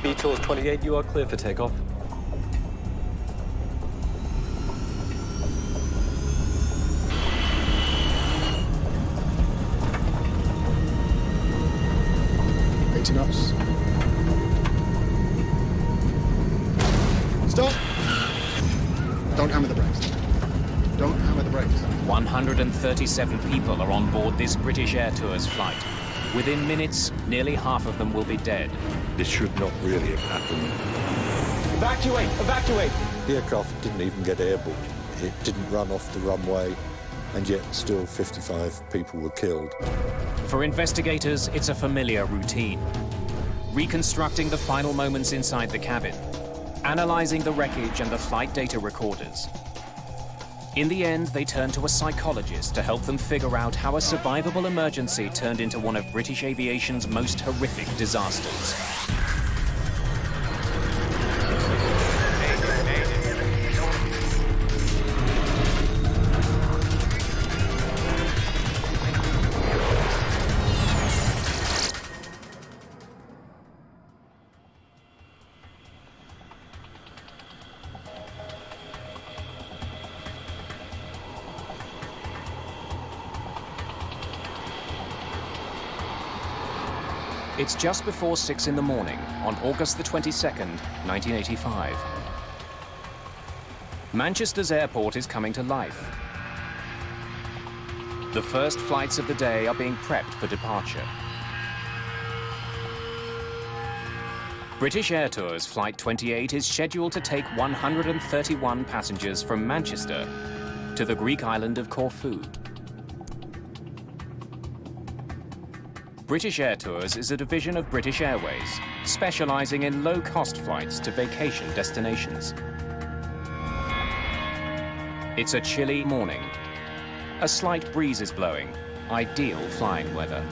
Airtours 28, you are clear for takeoff. Knots. Stop! Don't hammer the brakes. Don't hammer the brakes. 137 people are on board this British Airtours flight. Within minutes, nearly half of them will be dead. This should not really have happened. Evacuate! Evacuate! The aircraft didn't even get airborne. It didn't run off the runway, and yet still 55 people were killed. For investigators, it's a familiar routine. Reconstructing the final moments inside the cabin, analyzing the wreckage and the flight data recorders. In the end, they turn to a psychologist to help them figure out how a survivable emergency turned into one of British aviation's most horrific disasters. It's just before 6 in the morning on August the 22nd, 1985. Manchester's airport is coming to life. The first flights of the day are being prepped for departure. British Airtours Flight 28 is scheduled to take 131 passengers from Manchester to the Greek island of Corfu. British Airtours is a division of British Airways, specializing in low-cost flights to vacation destinations. It's a chilly morning. A slight breeze is blowing, ideal flying weather.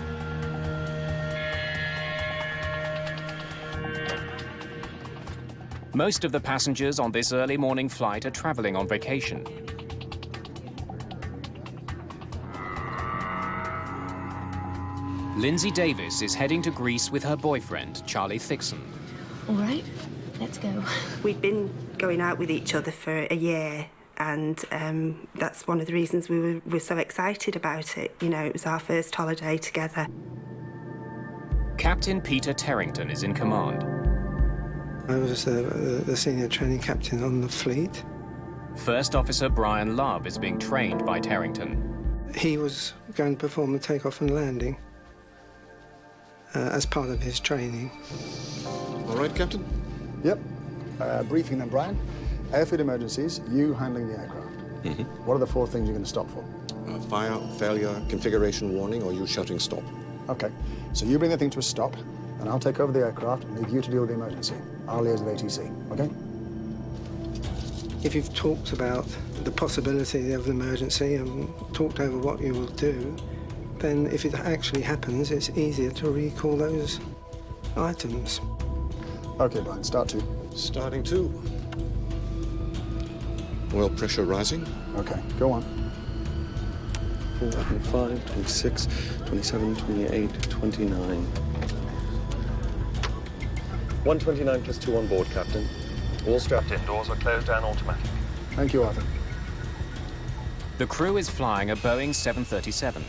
Most of the passengers on this early morning flight are traveling on vacation. Lindsay Davis is heading to Greece with her boyfriend, Charlie Thixon. All right, let's go. We'd been going out with each other for a year, and that's one of the reasons we were so excited about it. You know, it was our first holiday together. Captain Peter Terrington is in command. I was the senior training captain on the fleet. First Officer Brian Love is being trained by Terrington. He was going to perform the takeoff and landing as part of his training. All right, Captain? Yep. Briefing then, Brian. Airfield emergencies, you handling the aircraft. What are the 4 things you're going to stop for? Fire, failure, configuration warning, or you shouting stop. Okay, so you bring the thing to a stop, and I'll take over the aircraft and leave you to deal with the emergency. I'll liaise with ATC, okay? If you've talked about the possibility of an emergency and talked over what you will do, then if it actually happens, it's easier to recall those items. Okay, Brian, start 2. Starting 2. Oil pressure rising. Okay, go on. 25, 26, 27, 28, 29. 129 plus 2 on board, Captain. All strapped in, doors are closed and automatic. Thank you, Arthur. The crew is flying a Boeing 737.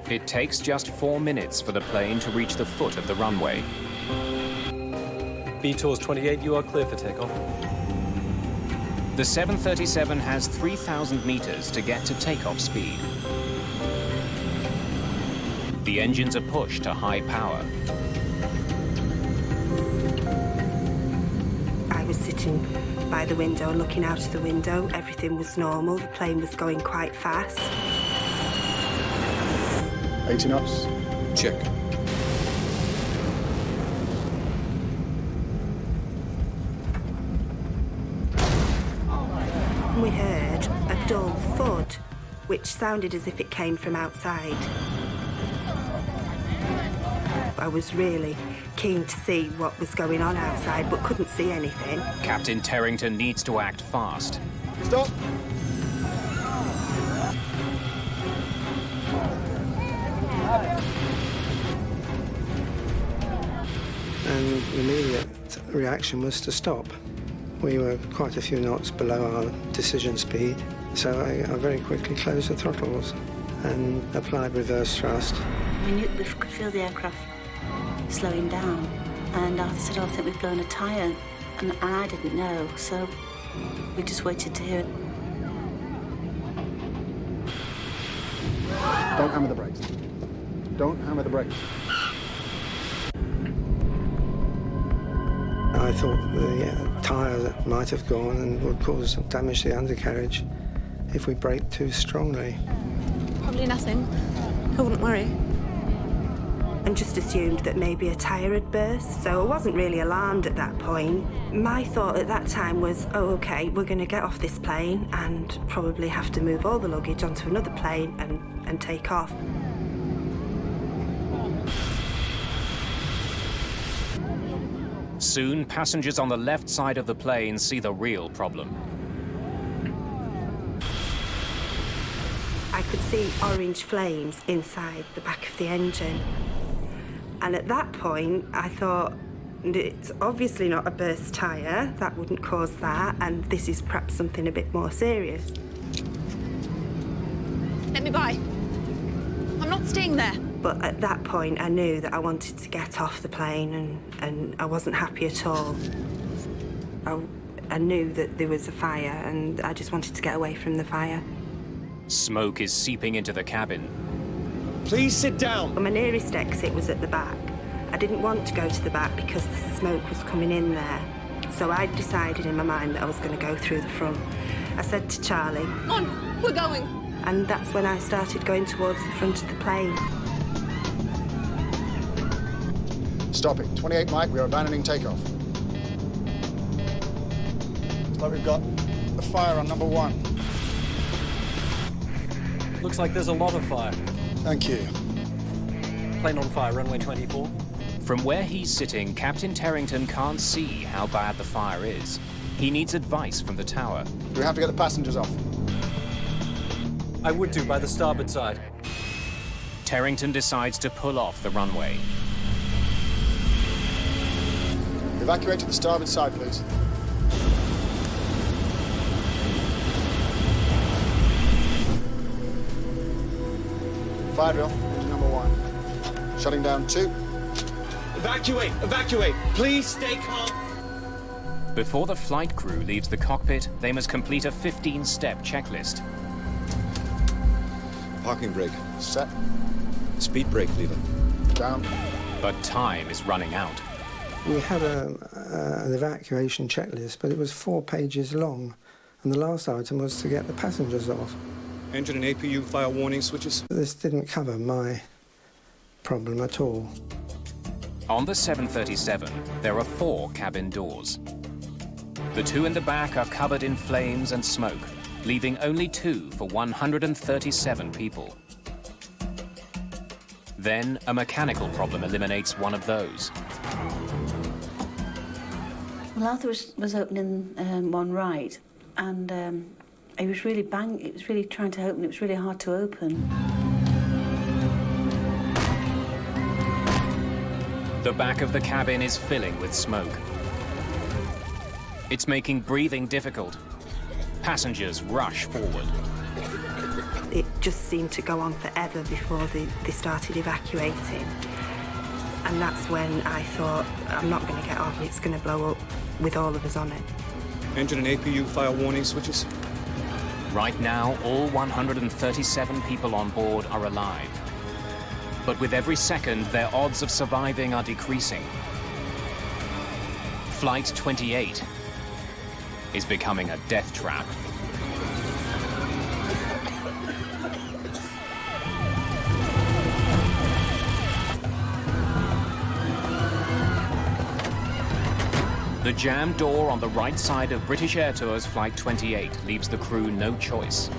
It takes just 4 minutes for the plane to reach the foot of the runway. Airtours 28, you are clear for takeoff. The 737 has 3,000 meters to get to takeoff speed. The engines are pushed to high power. I was sitting by the window, looking out of the window. Everything was normal. The plane was going quite fast. 80 knots. Check. We heard a dull thud, which sounded as if it came from outside. I was really keen to see what was going on outside, but couldn't see anything. Captain Terrington needs to act fast. Stop. And the immediate reaction was to stop. We were quite a few knots below our decision speed, so I very quickly closed the throttles and applied reverse thrust. We could feel the aircraft slowing down, and Arthur said, "Oh, I think we've blown a tyre," and I didn't know, so we just waited to hear it. Don't hammer the brakes. Don't hammer the brakes. I thought the tyre might have gone and would cause damage to the undercarriage if we braked too strongly. Probably nothing. I wouldn't worry. And just assumed that maybe a tyre had burst, so I wasn't really alarmed at that point. My thought at that time was, oh, OK, we're going to get off this plane and probably have to move all the luggage onto another plane and take off. Soon, passengers on the left side of the plane see the real problem. I could see orange flames inside the back of the engine. And at that point, I thought, it's obviously not a burst tyre, that wouldn't cause that, and this is perhaps something a bit more serious. Let me by. I'm not staying there. But at that point, I knew that I wanted to get off the plane, and I wasn't happy at all. I knew that there was a fire, and I just wanted to get away from the fire. Smoke is seeping into the cabin. Please sit down. My nearest exit was at the back. I didn't want to go to the back because the smoke was coming in there. So I decided in my mind that I was going to go through the front. I said to Charlie, On, we're going. and that's when I started going towards the front of the plane. Stop it. 28 Mike, we are abandoning takeoff. Looks like we've got a fire on number 1. Looks like there's a lot of fire. Thank you. Plane on fire, runway 24. From where he's sitting, Captain Terrington can't see how bad the fire is. He needs advice from the tower. Do we have to get the passengers off? I would do by the starboard side. Terrington decides to pull off the runway. Evacuate to the starboard side, please. Fire drill, engine number 1. Shutting down 2. Evacuate! Evacuate! Please stay calm! Before the flight crew leaves the cockpit, they must complete a 15-step checklist. Parking brake. Set. Speed brake lever. Down. But time is running out. We had an evacuation checklist, but it was 4 pages long, and the last item was to get the passengers off. Engine and APU fire warning switches. This didn't cover my problem at all. On the 737, there are 4 cabin doors. The 2 in the back are covered in flames and smoke, leaving only 2 for 137 people. Then a mechanical problem eliminates one of those. Well, Arthur was opening one right, and he was really it was really trying to open. It was really hard to open. The back of the cabin is filling with smoke. It's making breathing difficult. Passengers rush forward. It just seemed to go on forever before they started evacuating. And that's when I thought, I'm not going to get on, it's going to blow up with all of us on it. Engine and APU fire warning switches. Right now, all 137 people on board are alive. But with every second, their odds of surviving are decreasing. Flight 28 is becoming a death trap. The jammed door on the right side of British Airtours Flight 28 leaves the crew no choice.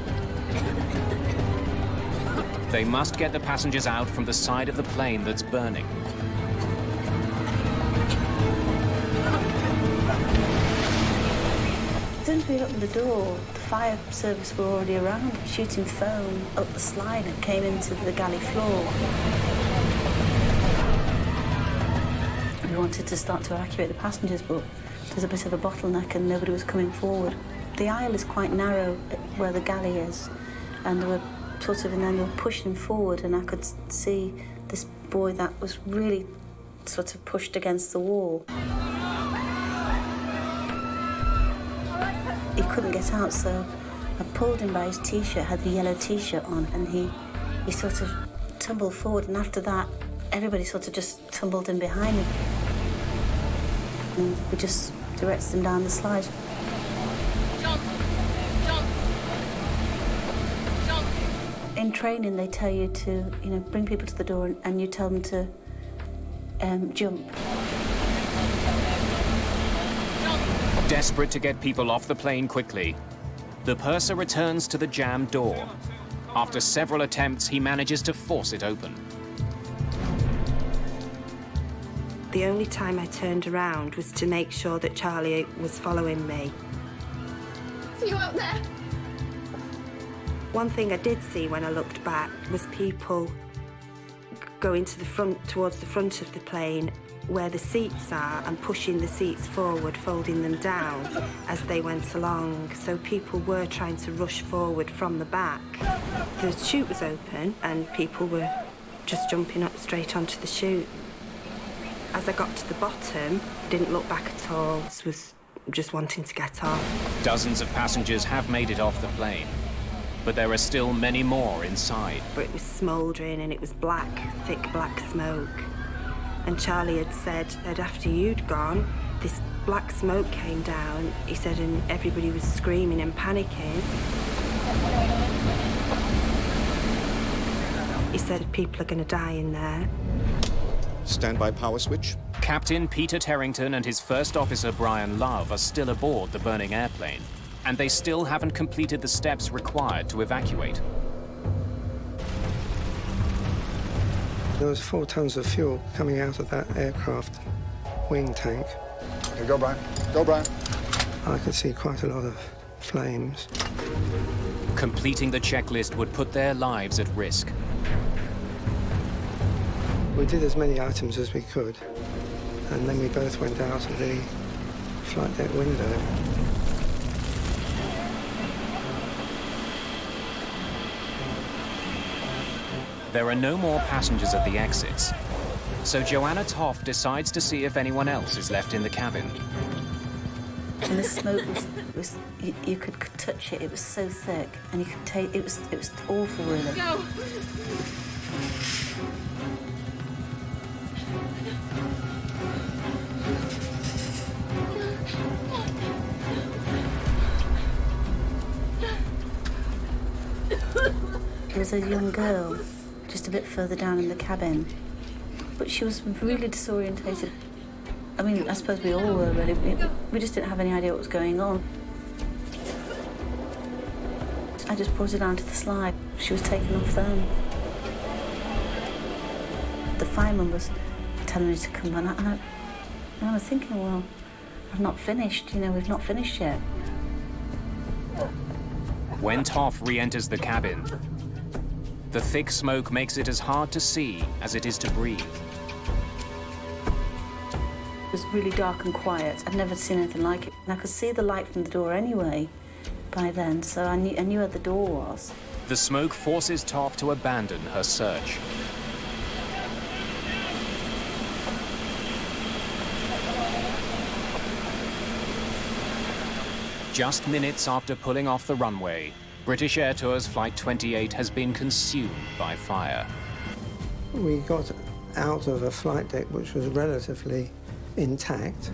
They must get the passengers out from the side of the plane that's burning. As soon as we opened the door, the fire service were already around, shooting foam up the slide that came into the galley floor. We wanted to start to evacuate the passengers, but there's a bit of a bottleneck and nobody was coming forward. The aisle is quite narrow where the galley is, and they were and then they were pushing forward, and I could see this boy that was really sort of pushed against the wall. He couldn't get out, so I pulled him by his T-shirt, had the yellow T-shirt on, and he sort of tumbled forward, and after that, everybody sort of just tumbled in behind me. And we just directed him down the slide. In training, they tell you to, bring people to the door and you tell them to jump. Desperate to get people off the plane quickly, the purser returns to the jammed door. After several attempts, he manages to force it open. The only time I turned around was to make sure that Charlie was following me. See you out there? One thing I did see when I looked back was people going to the front, towards the front of the plane where the seats are, and pushing the seats forward, folding them down as they went along. So people were trying to rush forward from the back. The chute was open and people were just jumping up straight onto the chute. As I got to the bottom, I didn't look back at all. I was just wanting to get off. Dozens of passengers have made it off the plane, but there are still many more inside. It was smouldering and it was black, thick black smoke. And Charlie had said that after you'd gone, this black smoke came down, he said, and everybody was screaming and panicking. He said people are going to die in there. Standby power switch. Captain Peter Terrington and his first officer, Brian Love, are still aboard the burning airplane, and they still haven't completed the steps required to evacuate. There was 4 tons of fuel coming out of that aircraft wing tank. Here, go, Brian. Go, Brian. I could see quite a lot of flames. Completing the checklist would put their lives at risk. We did as many items as we could, and then we both went out of the flight deck window. There are no more passengers at the exits, so Joanna Toff decides to see if anyone else is left in the cabin. And the smoke was you could touch it. It was so thick, and you could take it was awful, really. Go. There was a young girl just a bit further down in the cabin, but she was really disorientated. I mean, I suppose we all were, really. We just didn't have any idea what was going on. I just brought her down to the slide. She was taken off then. The fireman was telling me to come on, and I was thinking, well, I've not finished, we've not finished yet. When Toff re-enters the cabin, the thick smoke makes it as hard to see as it is to breathe. It was really dark and quiet. I'd never seen anything like it. And I could see the light from the door anyway by then, so I knew where the door was. The smoke forces Toff to abandon her search. Just minutes after pulling off the runway, British Airtours Flight 28 has been consumed by fire. We got out of a flight deck which was relatively intact,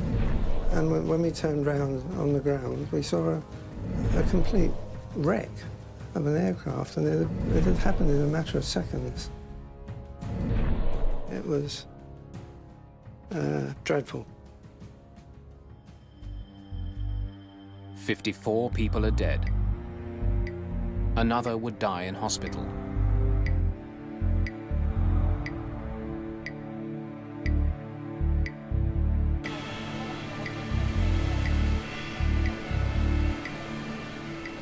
and when we turned round on the ground, we saw a complete wreck of an aircraft, and it had happened in a matter of seconds. It was dreadful. 54 people are dead. Another would die in hospital.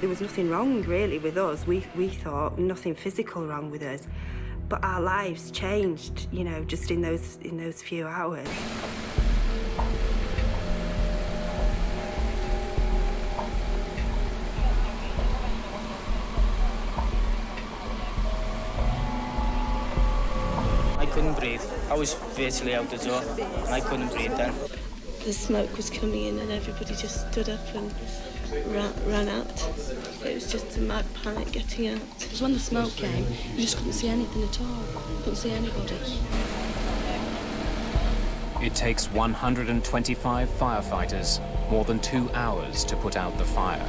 There was nothing wrong, really, with us. We thought nothing physical wrong with us. But our lives changed, you know, just in those few hours. I couldn't breathe. I was virtually out the door, and I couldn't breathe then. The smoke was coming in and everybody just stood up and ran out. It was just a mad panic getting out. Because when the smoke came, you just couldn't see anything at all. Couldn't see anybody. It takes 125 firefighters more than 2 hours to put out the fire.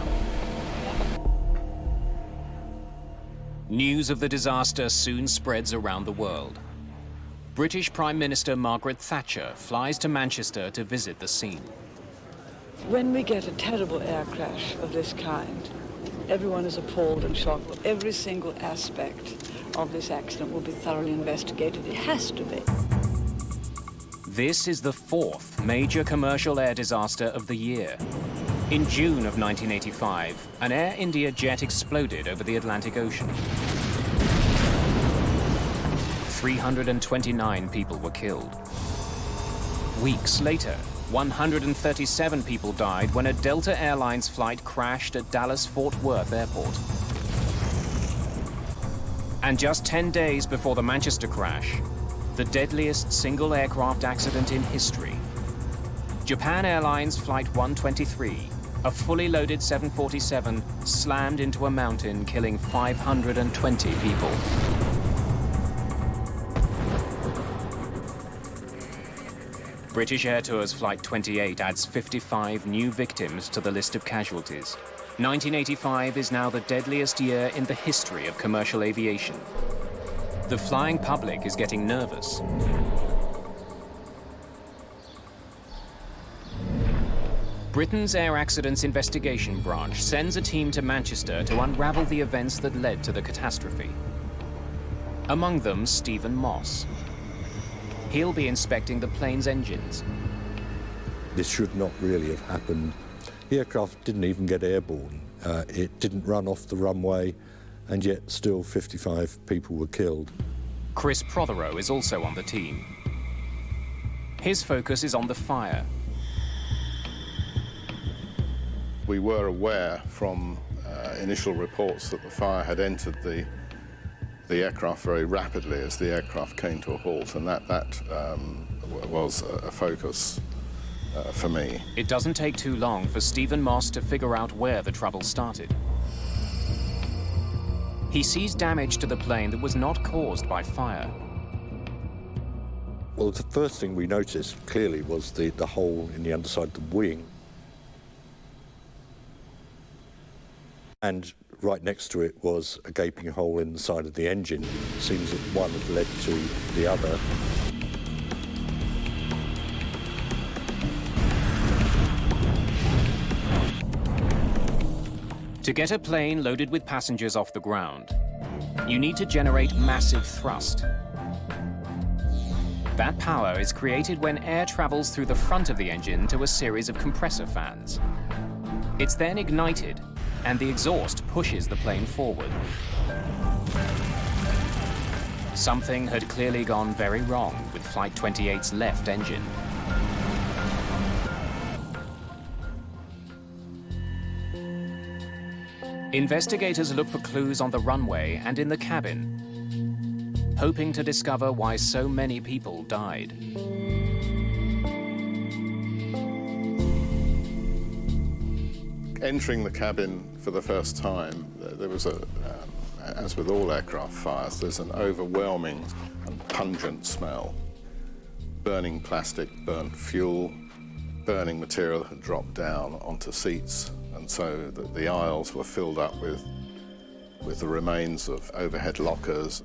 News of the disaster soon spreads around the world. British Prime Minister Margaret Thatcher flies to Manchester to visit the scene. When we get a terrible air crash of this kind, everyone is appalled and shocked. Every single aspect of this accident will be thoroughly investigated. It has to be. This is the 4th major commercial air disaster of the year. In June of 1985, an Air India jet exploded over the Atlantic Ocean. 329 people were killed. Weeks later, 137 people died when a Delta Airlines flight crashed at Dallas-Fort Worth Airport. And just 10 days before the Manchester crash, the deadliest single aircraft accident in history. Japan Airlines Flight 123, a fully loaded 747, slammed into a mountain, killing 520 people. British Airtours Flight 28 adds 55 new victims to the list of casualties. 1985 is now the deadliest year in the history of commercial aviation. The flying public is getting nervous. Britain's Air Accidents Investigation Branch sends a team to Manchester to unravel the events that led to the catastrophe. Among them, Stephen Moss. He'll be inspecting the plane's engines. This should not really have happened. The aircraft didn't even get airborne. It didn't run off the runway, and yet still 55 people were killed. Chris Prothero is also on the team. His focus is on the fire. We were aware from initial reports that the fire had entered the aircraft very rapidly as the aircraft came to a halt, and that was a focus for me. It doesn't take too long for Stephen Moss to figure out where the trouble started. He sees damage to the plane that was not caused by fire. Well, the first thing we noticed clearly was the hole in the underside of the wing. And right next to it was a gaping hole in the side of the engine. It seems that one had led to the other. To get a plane loaded with passengers off the ground, you need to generate massive thrust. That power is created when air travels through the front of the engine to a series of compressor fans. It's then ignited, and the exhaust pushes the plane forward. Something had clearly gone very wrong with Flight 28's left engine. Investigators look for clues on the runway and in the cabin, hoping to discover why so many people died. Entering the cabin for the first time, there was as with all aircraft fires, there's an overwhelming and pungent smell. Burning plastic, burnt fuel, burning material had dropped down onto seats, and so the aisles were filled up with the remains of overhead lockers.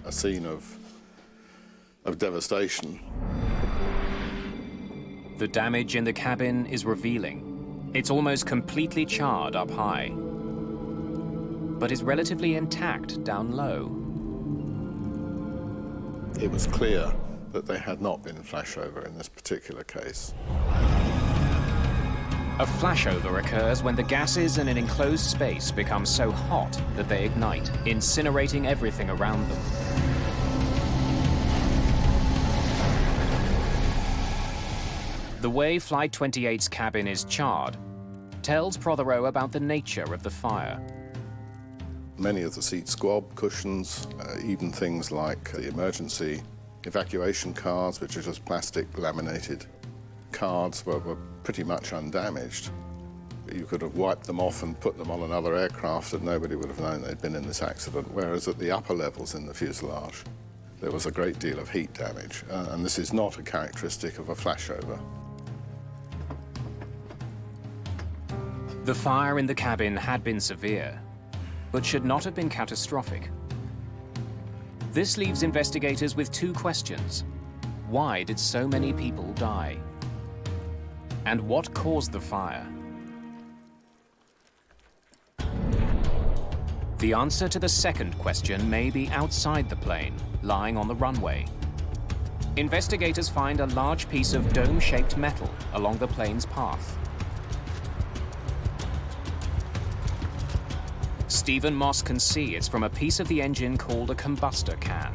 A scene of devastation. The damage in the cabin is revealing. It's almost completely charred up high, but is relatively intact down low. It was clear that there had not been flashover in this particular case. A flashover occurs when the gases in an enclosed space become so hot that they ignite, incinerating everything around them. The way Flight 28's cabin is charred tells Prothero about the nature of the fire. Many of the seats squab, cushions, even things like the emergency evacuation cards, which are just plastic laminated cards, were pretty much undamaged. You could have wiped them off and put them on another aircraft and nobody would have known they'd been in this accident, whereas at the upper levels in the fuselage, there was a great deal of heat damage, and this is not a characteristic of a flashover. The fire in the cabin had been severe, but should not have been catastrophic. This leaves investigators with two questions. Why did so many people die? And what caused the fire? The answer to the second question may be outside the plane, lying on the runway. Investigators find a large piece of dome-shaped metal along the plane's path. Stephen Moss can see it's from a piece of the engine called a combustor can.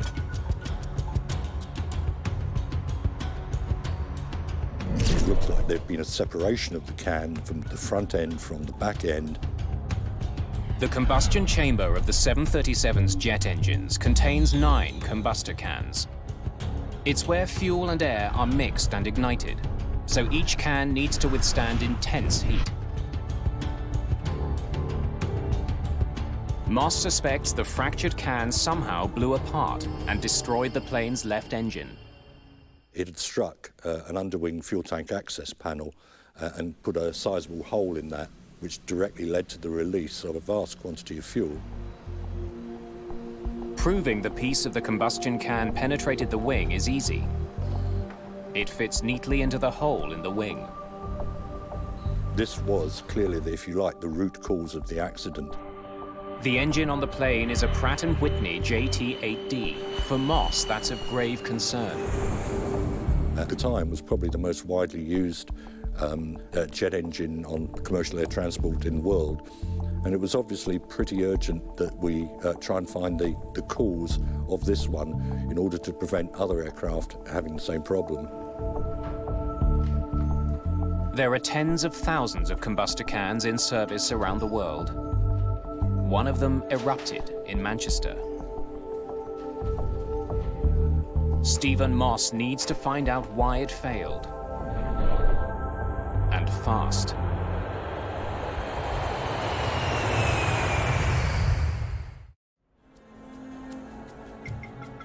It looks like there'd been a separation of the can from the front end from the back end. The combustion chamber of the 737's jet engines contains 9 combustor cans. It's where fuel and air are mixed and ignited, so each can needs to withstand intense heat. Moss suspects the fractured can somehow blew apart and destroyed the plane's left engine. It had struck an underwing fuel tank access panel and put a sizable hole in that, which directly led to the release of a vast quantity of fuel. Proving the piece of the combustion can penetrated the wing is easy. It fits neatly into the hole in the wing. This was clearly, if you like, the root cause of the accident. The engine on the plane is a Pratt & Whitney JT8D. For Moss, that's of grave concern. At the time, was probably the most widely used jet engine on commercial air transport in the world. And it was obviously pretty urgent that we try and find the cause of this one in order to prevent other aircraft having the same problem. There are tens of thousands of combustor cans in service around the world. One of them erupted in Manchester. Stephen Moss needs to find out why it failed. And fast.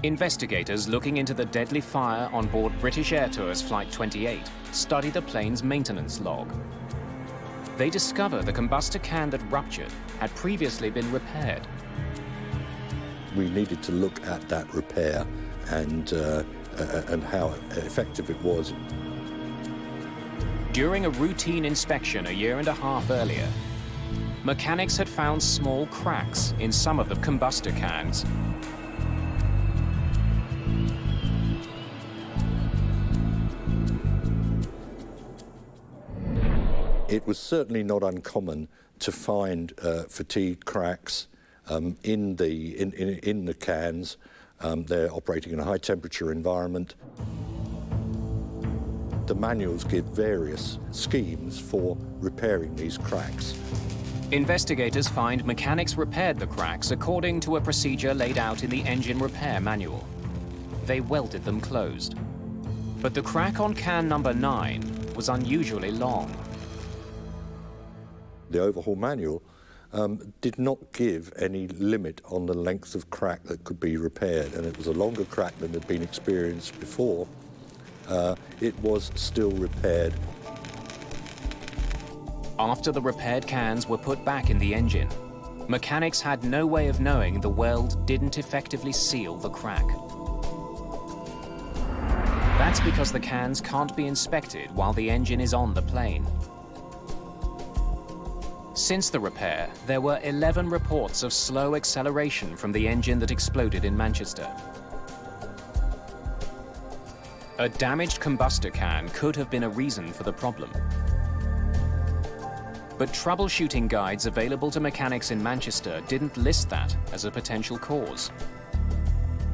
Investigators looking into the deadly fire on board British Airtours Flight 28 study the plane's maintenance log. They discover the combustor can that ruptured had previously been repaired. We needed to look at that repair and how effective it was. During a routine inspection a year and a half earlier, mechanics had found small cracks in some of the combustor cans. It was certainly not uncommon to find fatigue cracks in the cans. They're operating in a high temperature environment. The manuals give various schemes for repairing these cracks. Investigators find mechanics repaired the cracks according to a procedure laid out in the engine repair manual. They welded them closed. But the crack on can number 9 was unusually long. The overhaul manual did not give any limit on the length of crack that could be repaired, and it was a longer crack than had been experienced before. It was still repaired. After the repaired cans were put back in the engine, mechanics had no way of knowing the weld didn't effectively seal the crack. That's because the cans can't be inspected while the engine is on the plane. Since the repair, there were 11 reports of slow acceleration from the engine that exploded in Manchester. A damaged combustor can could have been a reason for the problem. But troubleshooting guides available to mechanics in Manchester didn't list that as a potential cause.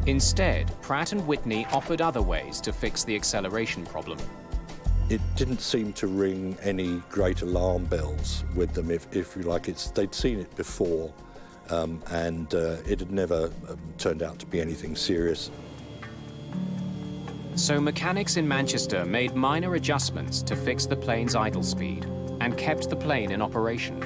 Instead, Pratt & Whitney offered other ways to fix the acceleration problem. It didn't seem to ring any great alarm bells with them, if you like. They'd seen it before, and it had never turned out to be anything serious. So mechanics in Manchester made minor adjustments to fix the plane's idle speed and kept the plane in operation.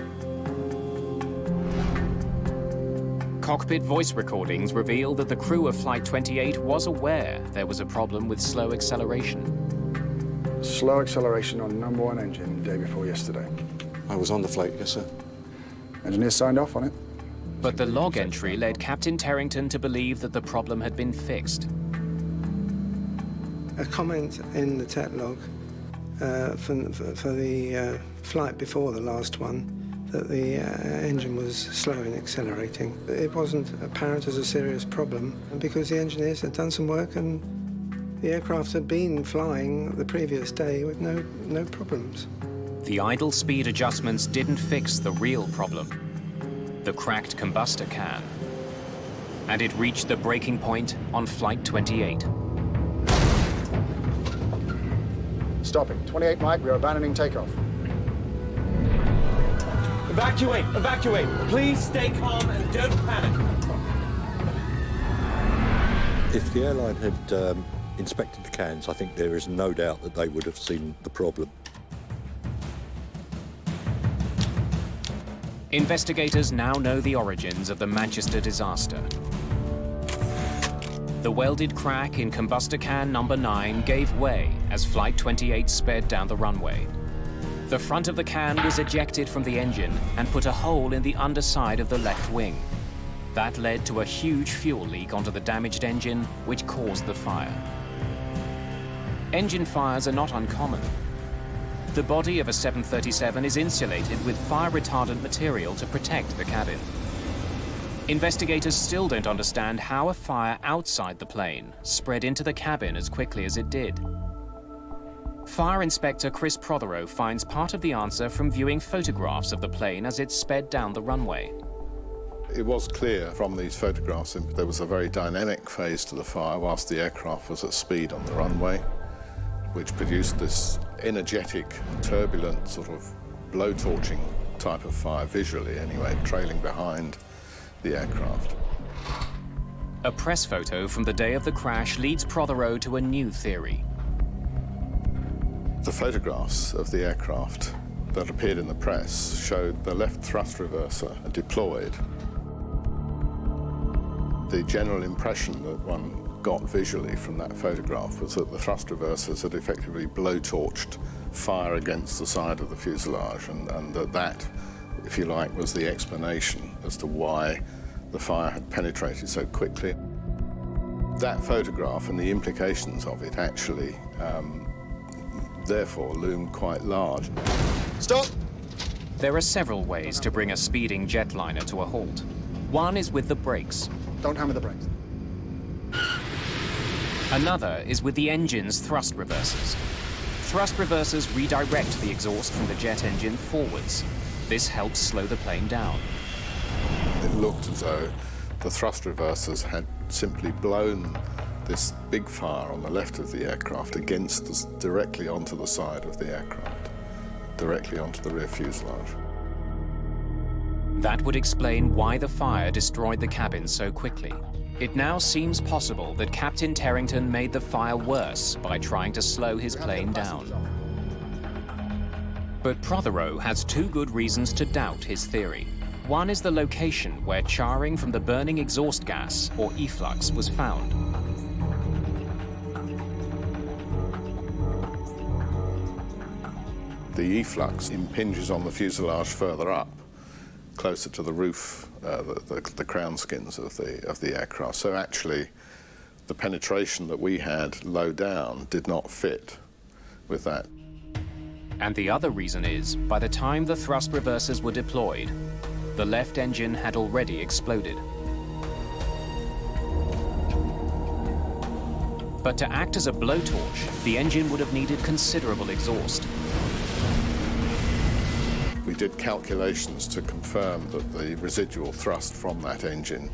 Cockpit voice recordings revealed that the crew of Flight 28 was aware there was a problem with slow acceleration. Slow acceleration on number 1 engine the day before yesterday. I was on the flight, yes, sir. Engineers signed off on it. But the log entry led Captain Terrington to believe that the problem had been fixed. A comment in the TET log for the flight before the last one, that the engine was slow in accelerating. It wasn't apparent as a serious problem because the engineers had done some work and the aircraft had been flying the previous day with no problems. The idle speed adjustments didn't fix the real problem, the cracked combustor can. And it reached the breaking point on Flight 28. Stopping. 28 Mike, we are abandoning takeoff. Evacuate! Evacuate! Please stay calm and don't panic. If the airline had inspected the cans, I think there is no doubt that they would have seen the problem. Investigators now know the origins of the Manchester disaster. The welded crack in combustor can number 9 gave way as Flight 28 sped down the runway. The front of the can was ejected from the engine and put a hole in the underside of the left wing. That led to a huge fuel leak onto the damaged engine, which caused the fire. Engine fires are not uncommon. The body of a 737 is insulated with fire-retardant material to protect the cabin. Investigators still don't understand how a fire outside the plane spread into the cabin as quickly as it did. Fire Inspector Chris Prothero finds part of the answer from viewing photographs of the plane as it sped down the runway. It was clear from these photographs that there was a very dynamic phase to the fire whilst the aircraft was at speed on the runway, which produced this energetic, turbulent, sort of blowtorching type of fire, visually anyway, trailing behind the aircraft. A press photo from the day of the crash leads Prothero to a new theory. The photographs of the aircraft that appeared in the press showed the left thrust reverser deployed. The general impression that one got visually from that photograph was that the thrust reversers had effectively blowtorched fire against the side of the fuselage, and that, if you like, was the explanation as to why the fire had penetrated so quickly. That photograph and the implications of it actually, therefore, loomed quite large. Stop! There are several ways to bring a speeding jetliner to a halt. One is with the brakes. Don't hammer the brakes. Another is with the engine's thrust reversers. Thrust reversers redirect the exhaust from the jet engine forwards. This helps slow the plane down. It looked as though the thrust reversers had simply blown this big fire on the left of the aircraft directly onto the side of the aircraft, directly onto the rear fuselage. That would explain why the fire destroyed the cabin so quickly. It now seems possible that Captain Terrington made the fire worse by trying to slow his plane down. But Prothero has two good reasons to doubt his theory. One is the location where charring from the burning exhaust gas, or efflux, was found. The efflux impinges on the fuselage further up, closer to the roof, the crown skins of the aircraft. So actually, the penetration that we had low down did not fit with that. And the other reason is, by the time the thrust reversers were deployed, the left engine had already exploded. But to act as a blowtorch, the engine would have needed considerable exhaust. We did calculations to confirm that the residual thrust from that engine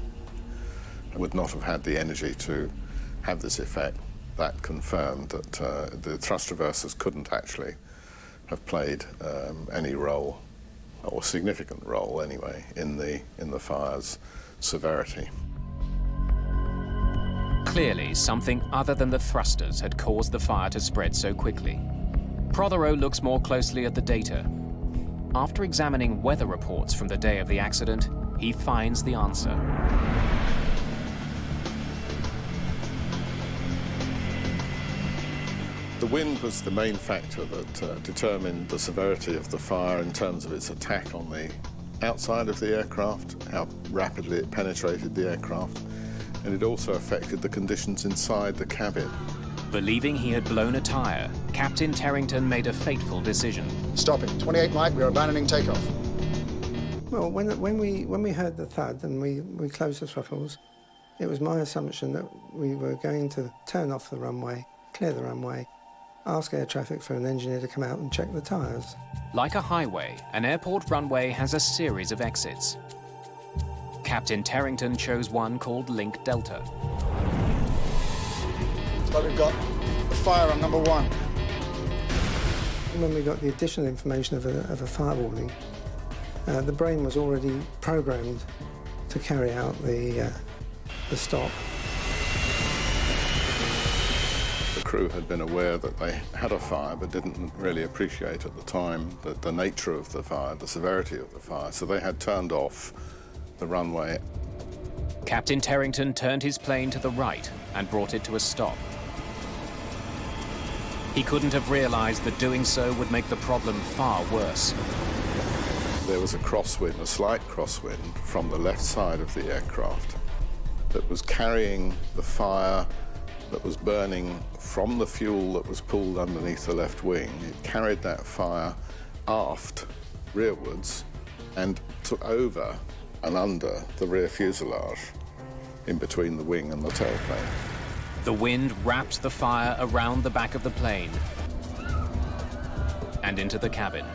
would not have had the energy to have this effect. That confirmed that the thrust reversers couldn't actually have played any role, or significant role anyway, in the fire's severity. Clearly, something other than the thrusters had caused the fire to spread so quickly. Prothero looks more closely at the data. After examining weather reports from the day of the accident, he finds the answer. The wind was the main factor that determined the severity of the fire in terms of its attack on the outside of the aircraft, how rapidly it penetrated the aircraft, and it also affected the conditions inside the cabin. Believing he had blown a tire, Captain Terrington made a fateful decision. Stopping. 28 Mike, we are abandoning takeoff. Well, when we heard the thud and we closed the throttles, it was my assumption that we were going to turn off the runway, clear the runway, ask air traffic for an engineer to come out and check the tyres. Like a highway, an airport runway has a series of exits. Captain Terrington chose one called Link Delta. So we've got a fire on number 1. When we got the additional information of a fire warning, the brain was already programmed to carry out the stop. The crew had been aware that they had a fire, but didn't really appreciate at the time the nature of the fire, the severity of the fire, so they had turned off the runway. Captain Terrington turned his plane to the right and brought it to a stop. He couldn't have realized that doing so would make the problem far worse. There was a crosswind, a slight crosswind, from the left side of the aircraft that was carrying the fire that was burning from the fuel that was pulled underneath the left wing. It carried that fire aft, rearwards, and took over and under the rear fuselage, in between the wing and the tailplane. The wind wrapped the fire around the back of the plane and into the cabin.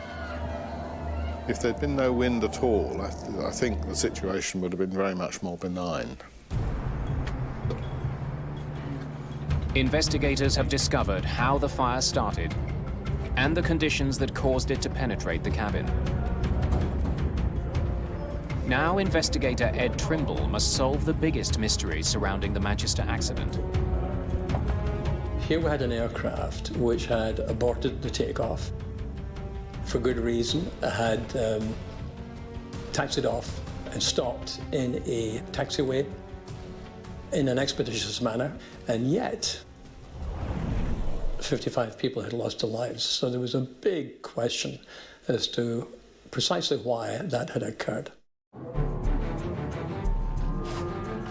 If there'd been no wind at all, I think the situation would have been very much more benign. Investigators have discovered how the fire started and the conditions that caused it to penetrate the cabin. Now investigator Ed Trimble must solve the biggest mystery surrounding the Manchester accident. Here we had an aircraft which had aborted the takeoff for good reason. It had taxied off and stopped in a taxiway in an expeditious manner, and yet 55 people had lost their lives. So there was a big question as to precisely why that had occurred.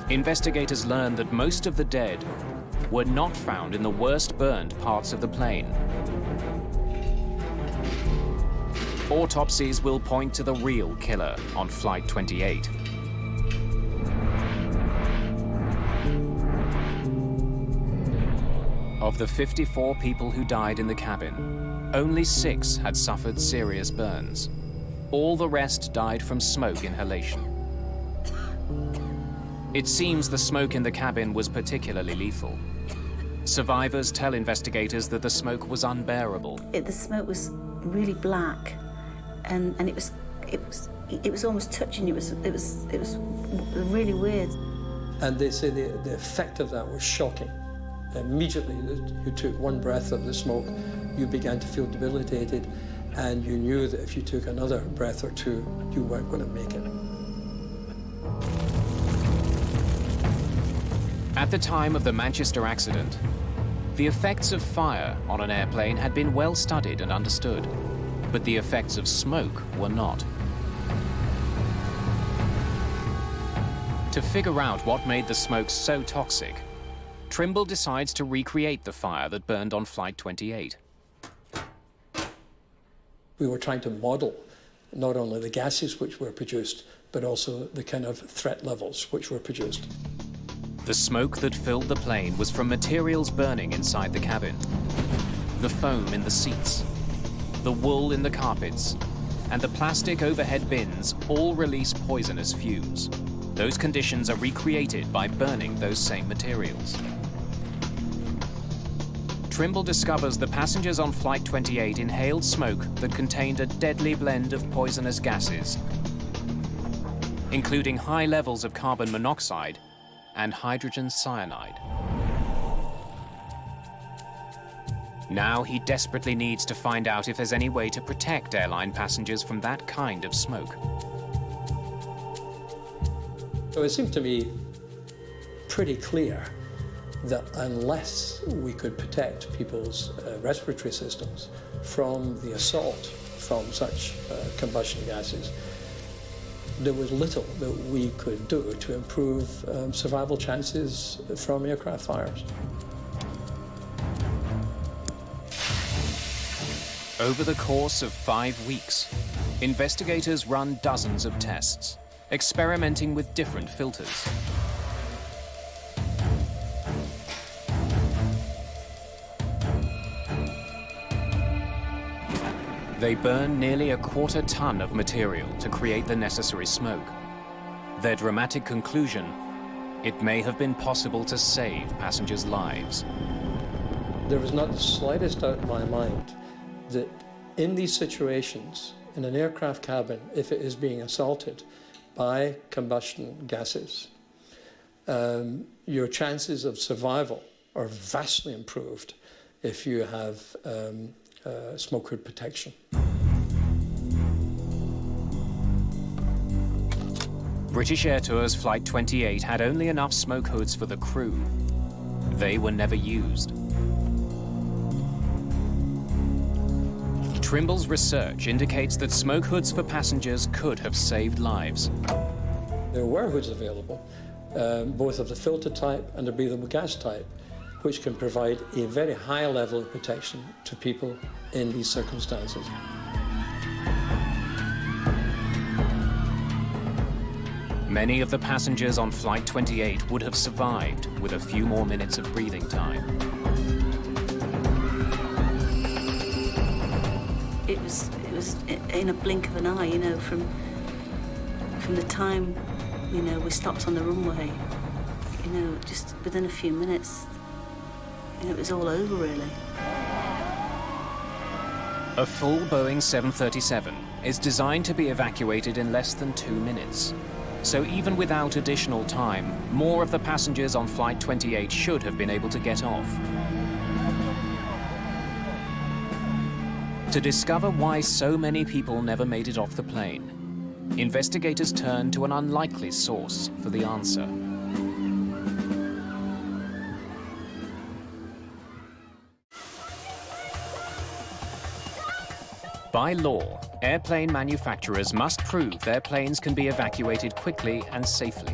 Investigators learned that most of the dead were not found in the worst burned parts of the plane. Autopsies will point to the real killer on Flight 28. Of the 54 people who died in the cabin, only 6 had suffered serious burns. All the rest died from smoke inhalation. It seems the smoke in the cabin was particularly lethal. Survivors tell investigators that the smoke was unbearable. The smoke was really black, and it was almost touching you. It was really weird. And they say the effect of that was shocking. Immediately you took one breath of the smoke, you began to feel debilitated, and you knew that if you took another breath or two, you weren't going to make it. At the time of the Manchester accident, the effects of fire on an airplane had been well studied and understood, but the effects of smoke were not. To figure out what made the smoke so toxic, Trimble decides to recreate the fire that burned on Flight 28. We were trying to model not only the gases which were produced, but also the kind of threat levels which were produced. The smoke that filled the plane was from materials burning inside the cabin. The foam in the seats, the wool in the carpets, and the plastic overhead bins all release poisonous fumes. Those conditions are recreated by burning those same materials. Trimble discovers the passengers on Flight 28 inhaled smoke that contained a deadly blend of poisonous gases, including high levels of carbon monoxide and hydrogen cyanide. Now he desperately needs to find out if there's any way to protect airline passengers from that kind of smoke. So it seemed to me pretty clear that unless we could protect people's respiratory systems from the assault from such combustion gases, there was little that we could do to improve survival chances from aircraft fires. Over the course of 5 weeks, investigators run dozens of tests, experimenting with different filters. They burn nearly 1/4 ton of material to create the necessary smoke. Their dramatic conclusion: it may have been possible to save passengers' lives. There was not the slightest doubt in my mind that in these situations, in an aircraft cabin, if it is being assaulted by combustion gases, your chances of survival are vastly improved if you have smoke hood protection. British Airtours Flight 28 had only enough smoke hoods for the crew. They were never used. Trimble's research indicates that smoke hoods for passengers could have saved lives. There were hoods available, both of the filter type and the breathable gas type, which can provide a very high level of protection to people in these circumstances. Many of the passengers on Flight 28 would have survived with a few more minutes of breathing time. It was in a blink of an eye, you know, from the time, you know, we stopped on the runway, you know, just within a few minutes, you know, it was all over, really. A full Boeing 737 is designed to be evacuated in less than 2 minutes. So even without additional time, more of the passengers on Flight 28 should have been able to get off. To discover why so many people never made it off the plane, investigators turn to an unlikely source for the answer. By law, airplane manufacturers must prove their planes can be evacuated quickly and safely.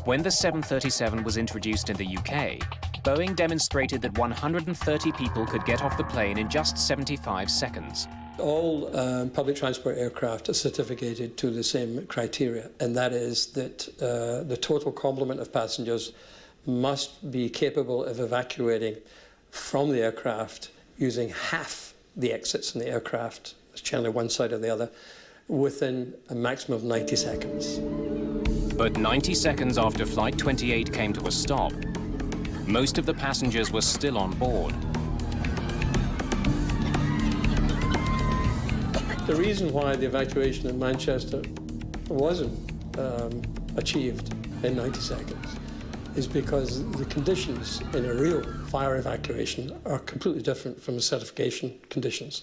When the 737 was introduced in the UK, Boeing demonstrated that 130 people could get off the plane in just 75 seconds. All public transport aircraft are certificated to the same criteria, and that is that the total complement of passengers must be capable of evacuating from the aircraft using half the exits in the aircraft, it's generally one side or the other, within a maximum of 90 seconds. But 90 seconds after Flight 28 came to a stop, most of the passengers were still on board. The reason why the evacuation in Manchester wasn't achieved in 90 seconds is because the conditions in a real fire evacuation are completely different from the certification conditions.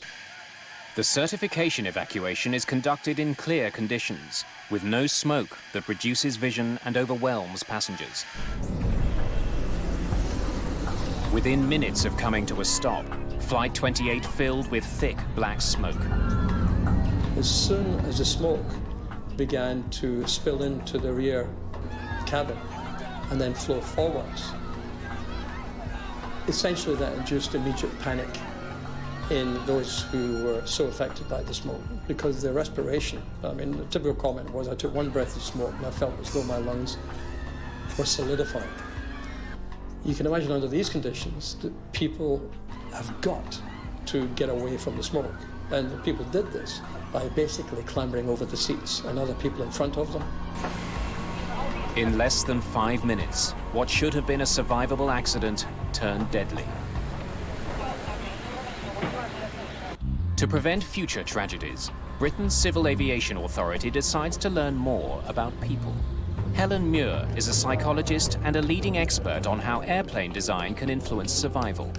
The certification evacuation is conducted in clear conditions, with no smoke that reduces vision and overwhelms passengers. Within minutes of coming to a stop, Flight 28 filled with thick black smoke. As soon as the smoke began to spill into the rear cabin and then flow forwards, essentially that induced immediate panic in those who were so affected by the smoke, because their respiration, I mean, the typical comment was, I took one breath of smoke and I felt as though my lungs were solidifying. You can imagine under these conditions that people have got to get away from the smoke. And people did this by basically clambering over the seats and other people in front of them. In less than 5 minutes, what should have been a survivable accident turned deadly. To prevent future tragedies, Britain's Civil Aviation Authority decides to learn more about people. Helen Muir is a psychologist and a leading expert on how airplane design can influence survival.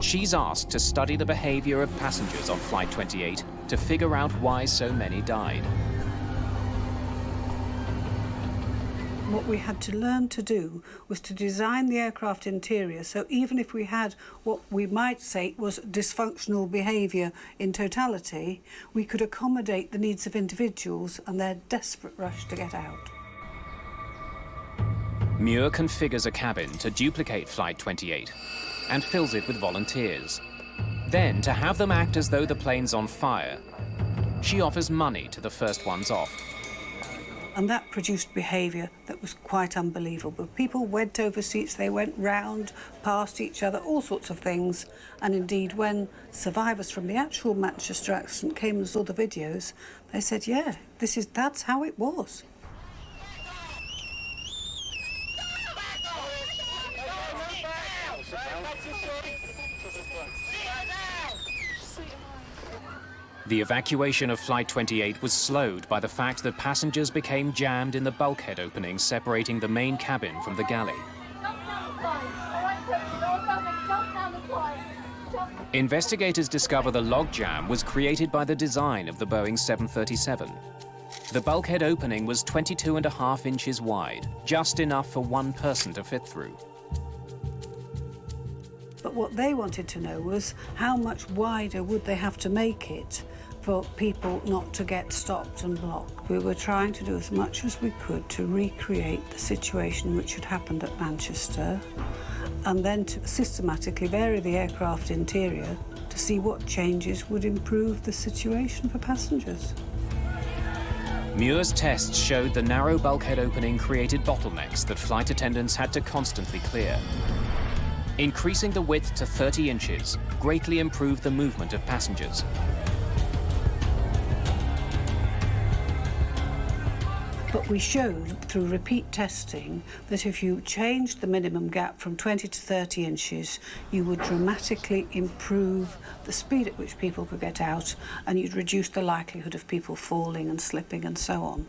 She's asked to study the behavior of passengers on Flight 28 to figure out why so many died. What we had to learn to do was to design the aircraft interior so even if we had what we might say was dysfunctional behaviour in totality, we could accommodate the needs of individuals and their desperate rush to get out. Muir configures a cabin to duplicate Flight 28 and fills it with volunteers. Then, to have them act as though the plane's on fire, she offers money to the first ones off. And that produced behaviour that was quite unbelievable. People went over seats, they went round, past each other, all sorts of things. And indeed, when survivors from the actual Manchester accident came and saw the videos, they said, yeah, that's how it was. The evacuation of Flight 28 was slowed by the fact that passengers became jammed in the bulkhead opening separating the main cabin from the galley. Investigators discover the logjam was created by the design of the Boeing 737. The bulkhead opening was 22.5 inches wide, just enough for one person to fit through. But what they wanted to know was how much wider would they have to make it for people not to get stopped and blocked. We were trying to do as much as we could to recreate the situation which had happened at Manchester and then to systematically vary the aircraft interior to see what changes would improve the situation for passengers. Muir's tests showed the narrow bulkhead opening created bottlenecks that flight attendants had to constantly clear. Increasing the width to 30 inches greatly improved the movement of passengers. But we showed through repeat testing that if you changed the minimum gap from 20 to 30 inches, you would dramatically improve the speed at which people could get out and you'd reduce the likelihood of people falling and slipping and so on.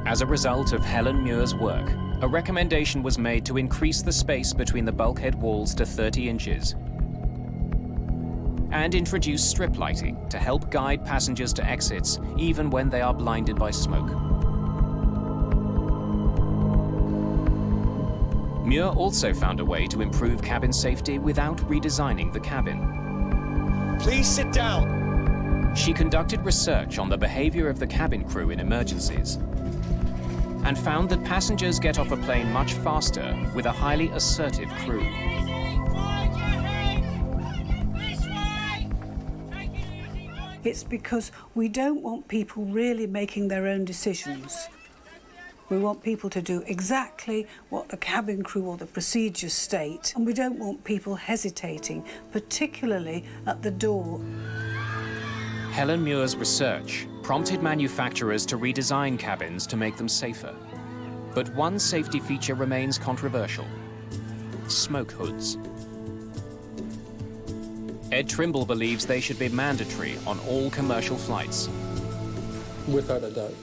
As a result of Helen Muir's work, a recommendation was made to increase the space between the bulkhead walls to 30 inches and introduce strip lighting to help guide passengers to exits even when they are blinded by smoke. Muir also found a way to improve cabin safety without redesigning the cabin. Please sit down. She conducted research on the behavior of the cabin crew in emergencies and found that passengers get off a plane much faster with a highly assertive crew. It's because we don't want people really making their own decisions. We want people to do exactly what the cabin crew or the procedures state, and we don't want people hesitating, particularly at the door. Helen Muir's research prompted manufacturers to redesign cabins to make them safer. But one safety feature remains controversial: smoke hoods. Ed Trimble believes they should be mandatory on all commercial flights. Without a doubt.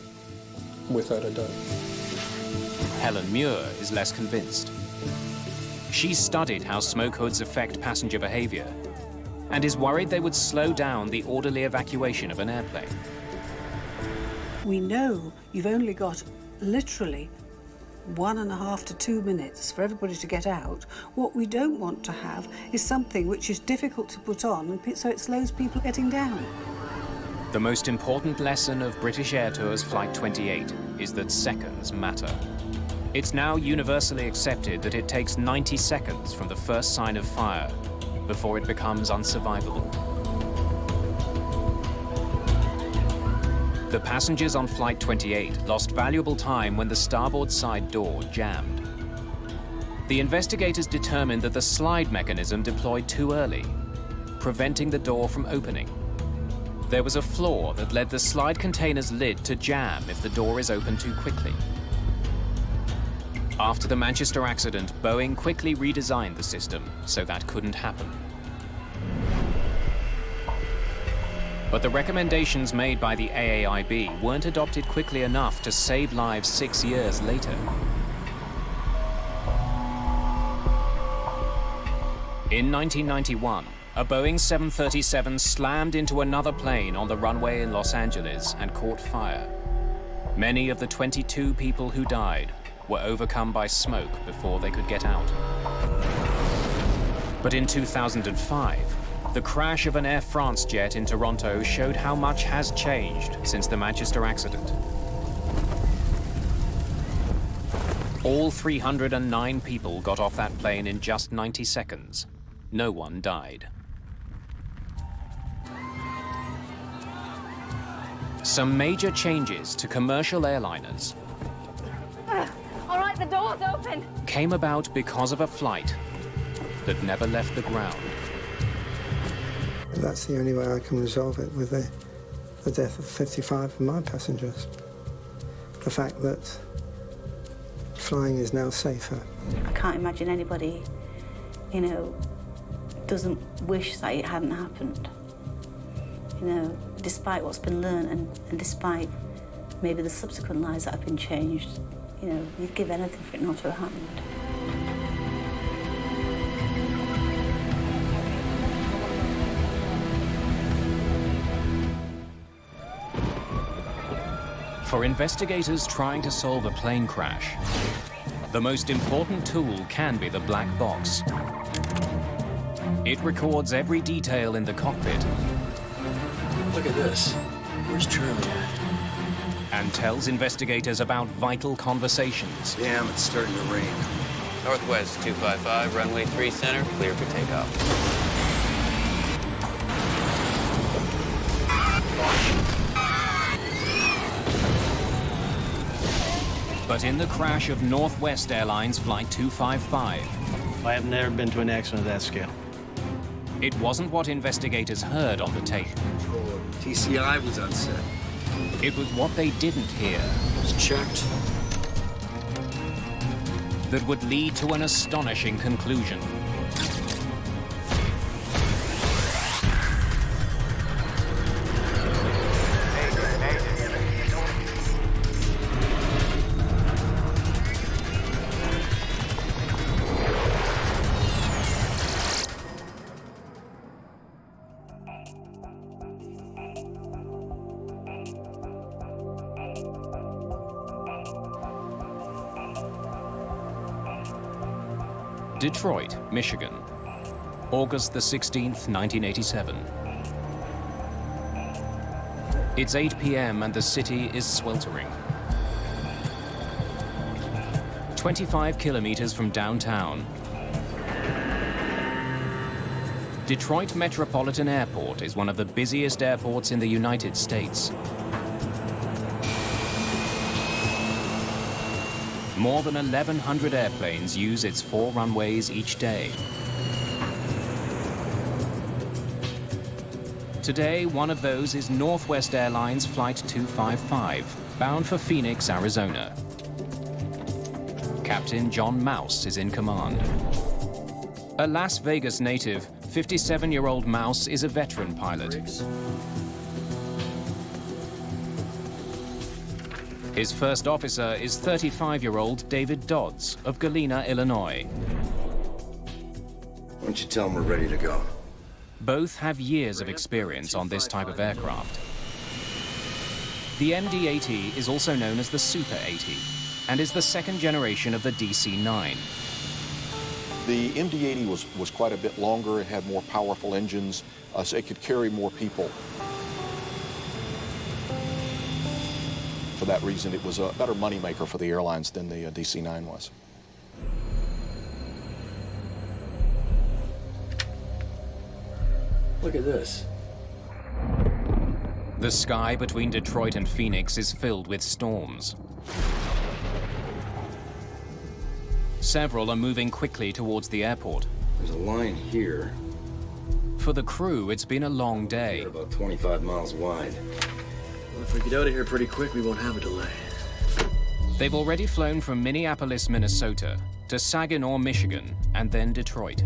Without a doubt. Helen Muir is less convinced. She's studied how smoke hoods affect passenger behavior and is worried they would slow down the orderly evacuation of an airplane. We know you've only got literally 1.5 to 2 minutes for everybody to get out. What we don't want to have is something which is difficult to put on, and so it slows people getting down. The most important lesson of British Airtours Flight 28 is that seconds matter. It's now universally accepted that it takes 90 seconds from the first sign of fire before it becomes unsurvivable. The passengers on Flight 28 lost valuable time when the starboard side door jammed. The investigators determined that the slide mechanism deployed too early, preventing the door from opening. There was a flaw that led the slide container's lid to jam if the door is opened too quickly. After the Manchester accident, Boeing quickly redesigned the system so that couldn't happen. But the recommendations made by the AAIB weren't adopted quickly enough to save lives 6 years later. In 1991, a Boeing 737 slammed into another plane on the runway in Los Angeles and caught fire. Many of the 22 people who died were overcome by smoke before they could get out. But in 2005, the crash of an Air France jet in Toronto showed how much has changed since the Manchester accident. All 309 people got off that plane in just 90 seconds. No one died. Some major changes to commercial airliners All right, the door's open. came about because of a flight that never left the ground. That's the only way I can resolve it, with the death of 55 of my passengers. The fact that flying is now safer. I can't imagine anybody, you know, doesn't wish that it hadn't happened. You know, despite what's been learned and despite maybe the subsequent lives that have been changed, you know, you'd give anything for it not to have happened. For investigators trying to solve a plane crash, the most important tool can be the black box. It records every detail in the cockpit. Look at this. Where's Charlie at? And tells investigators about vital conversations. Damn, it's starting to rain. Northwest 255, runway 3 center, clear for takeoff. But in the crash of Northwest Airlines Flight 255... I have never been to an accident of that scale. It wasn't what investigators heard on the tape. TCI was on set. It was what they didn't hear. It was checked. That would lead to an astonishing conclusion. Detroit, Michigan, August the 16th, 1987. It's 8 p.m. and the city is sweltering. 25 kilometers from downtown, Detroit Metropolitan Airport is one of the busiest airports in the United States. More than 1,100 airplanes use its 4 runways each day. Today, one of those is Northwest Airlines Flight 255, bound for Phoenix, Arizona. Captain John Mouse is in command. A Las Vegas native, 57-year-old Mouse is a veteran pilot. His first officer is 35-year-old David Dodds of Galena, Illinois. Why don't you tell them we're ready to go? Both have years of experience on this type of aircraft. The MD-80 is also known as the Super 80 and is the second generation of the DC-9. The MD-80 was quite a bit longer. It had more powerful engines, so it could carry more people. For that reason, it was a better moneymaker for the airlines than the DC-9 was. Look at this. The sky between Detroit and Phoenix is filled with storms. Several are moving quickly towards the airport. There's a line here. For the crew, it's been a long day. We're about 25 miles wide. Well, if we get out of here pretty quick, we won't have a delay. They've already flown from Minneapolis, Minnesota, to Saginaw, Michigan, and then Detroit.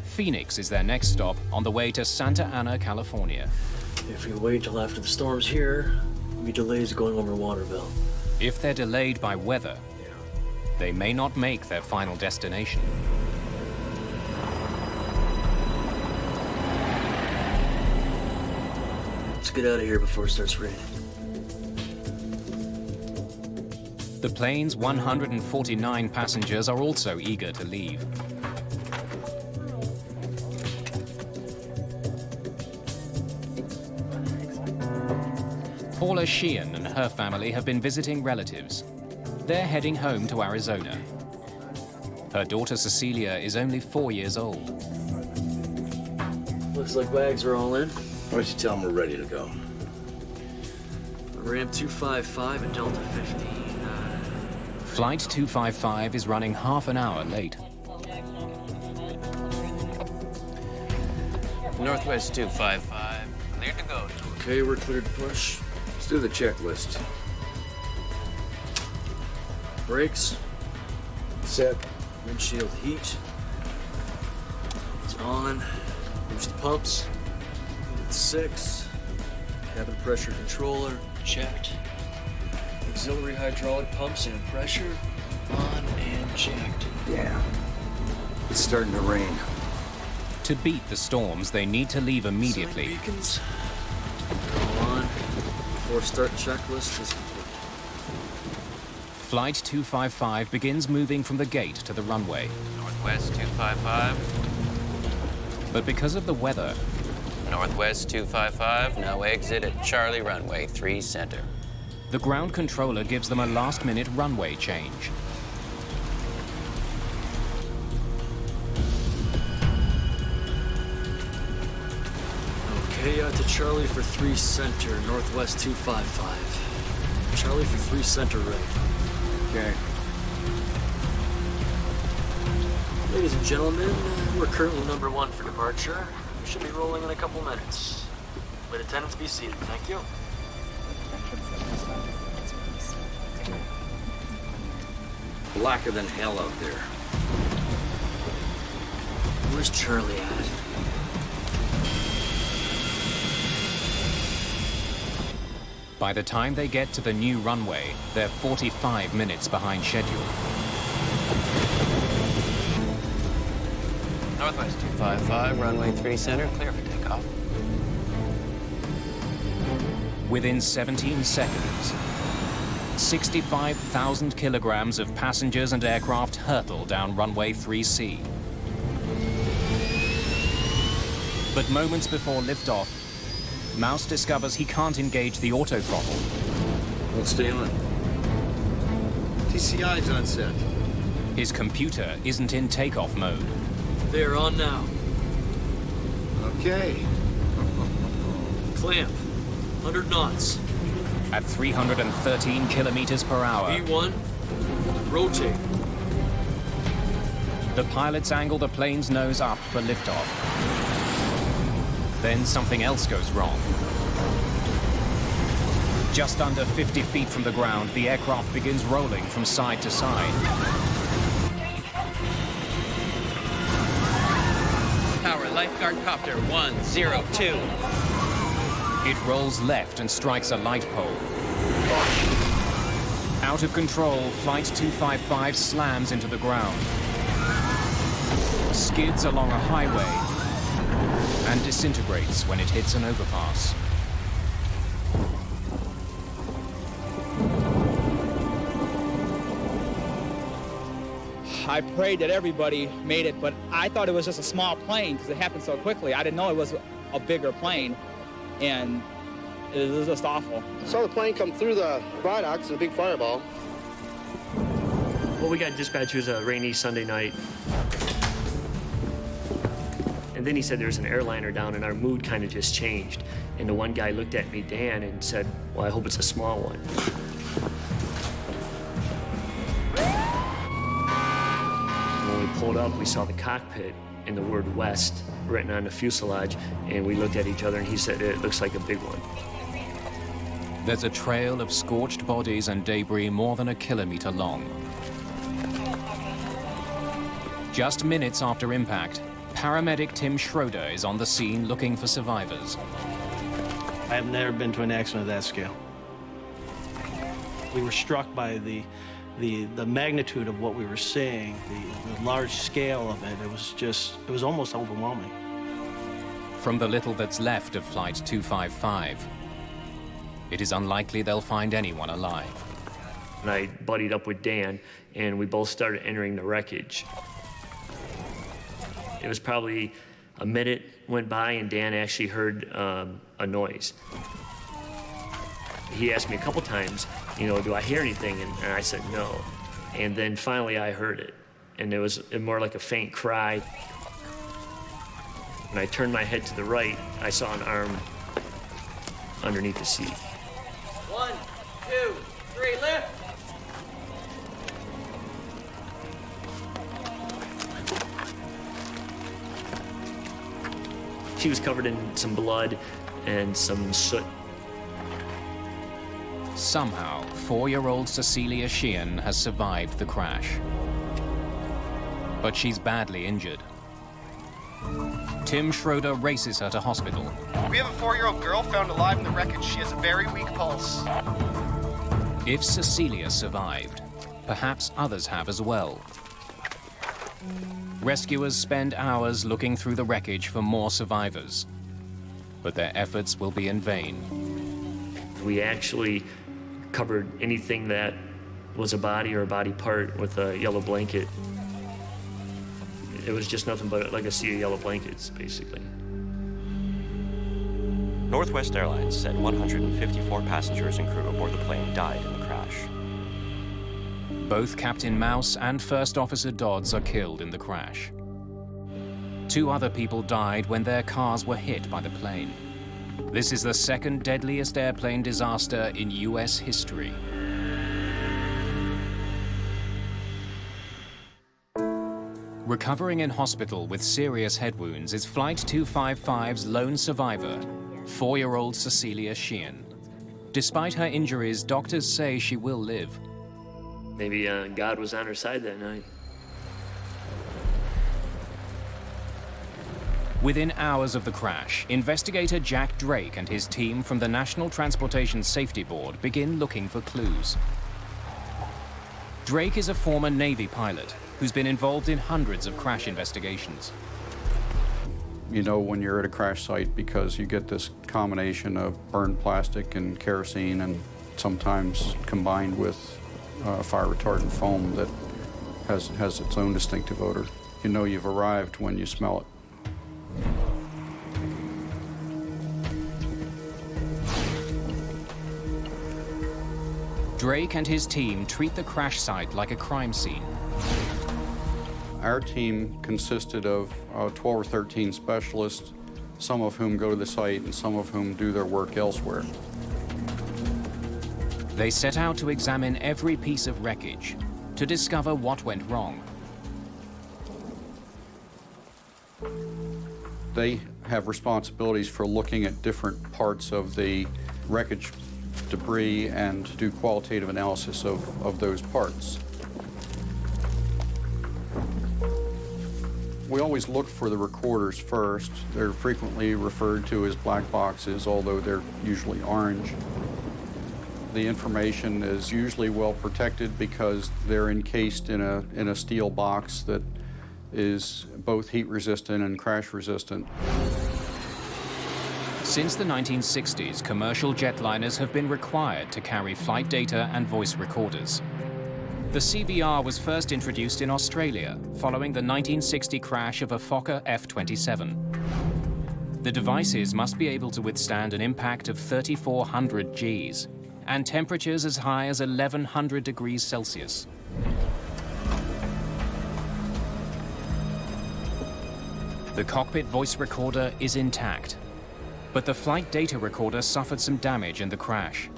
Phoenix is their next stop on the way to Santa Ana, California. If we wait till after the storm's here, there'll be delays going over Waterville. If they're delayed by weather, they may not make their final destination. Let's get out of here before it starts raining. The plane's 149 passengers are also eager to leave. Paula Sheehan and her family have been visiting relatives. They're heading home to Arizona. Her daughter Cecilia is only 4 years old. Looks like bags are all in. Why don't you tell them we're ready to go? Ramp 255 and Delta 15. Flight 255 is running half an hour late. Northwest 255, clear to go. Okay, we're cleared to push. Let's do the checklist. Brakes. Set. Windshield heat. It's on. Boost the pumps. It's 6. Cabin pressure controller. Checked. Auxiliary hydraulic pumps and pressure. On and checked. Yeah. It's starting to rain. To beat the storms, they need to leave immediately. Sign beacons. They're all on. Before start checklist is complete. Flight 255 begins moving from the gate to the runway. Northwest 255. But because of the weather... Northwest 255, now exit at Charlie Runway 3 Center. The ground controller gives them a last-minute runway change. Okay, out to Charlie for 3 Center, Northwest 255. Charlie for 3 Center, right. Okay. Ladies and gentlemen, we're currently number 1 for departure. We should be rolling in a couple minutes. Flight attendants, be seated. Thank you. Blacker than hell out there. Where's Charlie at? By the time they get to the new runway, they're 45 minutes behind schedule. Northwest 255, runway 3 Center, clear for takeoff. Within 17 seconds, 65,000 kilograms of passengers and aircraft hurtle down runway 3C. But moments before liftoff, Mouse discovers he can't engage the auto throttle. Let's stay on. TCI's on set. His computer isn't in takeoff mode. They're on now. Okay. Clamp. 100 knots. At 313 kilometers per hour. V1. Rotate. The pilots angle the plane's nose up for liftoff. Then something else goes wrong. Just under 50 feet from the ground, the aircraft begins rolling from side to side. Tower, lifeguard copter 102. It rolls left and strikes a light pole. Out of control, Flight 255 slams into the ground, skids along a highway, and disintegrates when it hits an overpass. I prayed that everybody made it, but I thought it was just a small plane because it happened so quickly. I didn't know it was a bigger plane, and it was just awful. Saw the plane come through the viaducts, a big fireball. Well, we got dispatched. It was a rainy Sunday night. And then he said there was an airliner down, and our mood kind of just changed. And the one guy looked at me, Dan, and said, well, I hope it's a small one. When we pulled up, we saw the cockpit, and the word West written on the fuselage, and we looked at each other and he said, it looks like a big one. There's a trail of scorched bodies and debris more than a kilometer long. Just minutes after impact, paramedic Tim Schroeder is on the scene looking for survivors. I've never been to an accident of that scale. We were struck by the magnitude of what we were seeing, the large scale of it. It was almost overwhelming. From the little that's left of Flight 255, it is unlikely they'll find anyone alive. And I buddied up with Dan, and we both started entering the wreckage. It was probably a minute went by, and Dan actually heard a noise. He asked me a couple times, you know, do I hear anything? And I said no. And then finally I heard it, and it was more like a faint cry. When I turned my head to the right, I saw an arm underneath the seat. 1, 2, 3, lift! She was covered in some blood and some soot. Somehow, 4-year-old Cecilia Sheehan has survived the crash. But she's badly injured. Tim Schroeder races her to hospital. We have a 4-year-old girl found alive in the wreckage. She has a very weak pulse. If Cecilia survived, perhaps others have as well. Rescuers spend hours looking through the wreckage for more survivors, but their efforts will be in vain. We actually covered anything that was a body or a body part with a yellow blanket. It was just nothing but like a sea of yellow blankets, basically. Northwest Airlines said 154 passengers and crew aboard the plane died in the crash. Both Captain Mouse and First Officer Dodds are killed in the crash. 2 other people died when their cars were hit by the plane. This is the second deadliest airplane disaster in US history. Recovering in hospital with serious head wounds is Flight 255's lone survivor, 4-year-old Cecilia Sheehan. Despite her injuries, doctors say she will live. Maybe God was on her side that night. Within hours of the crash, investigator Jack Drake and his team from the National Transportation Safety Board begin looking for clues. Drake is a former Navy pilot who's been involved in hundreds of crash investigations. You know when you're at a crash site because you get this combination of burned plastic and kerosene, and sometimes combined with fire retardant foam that has its own distinctive odor. You know you've arrived when you smell it. Drake and his team treat the crash site like a crime scene. Our team consisted of 12 or 13 specialists, some of whom go to the site and some of whom do their work elsewhere. They set out to examine every piece of wreckage to discover what went wrong. They have responsibilities for looking at different parts of the wreckage debris and do qualitative analysis of those parts. We always look for the recorders first. They're frequently referred to as black boxes, although they're usually orange. The information is usually well protected because they're encased in a steel box that is both heat resistant and crash resistant. Since the 1960s, commercial jetliners have been required to carry flight data and voice recorders. The CVR was first introduced in Australia following the 1960 crash of a Fokker F-27. The devices must be able to withstand an impact of 3,400 Gs and temperatures as high as 1,100 degrees Celsius. The cockpit voice recorder is intact, but the flight data recorder suffered some damage in the crash.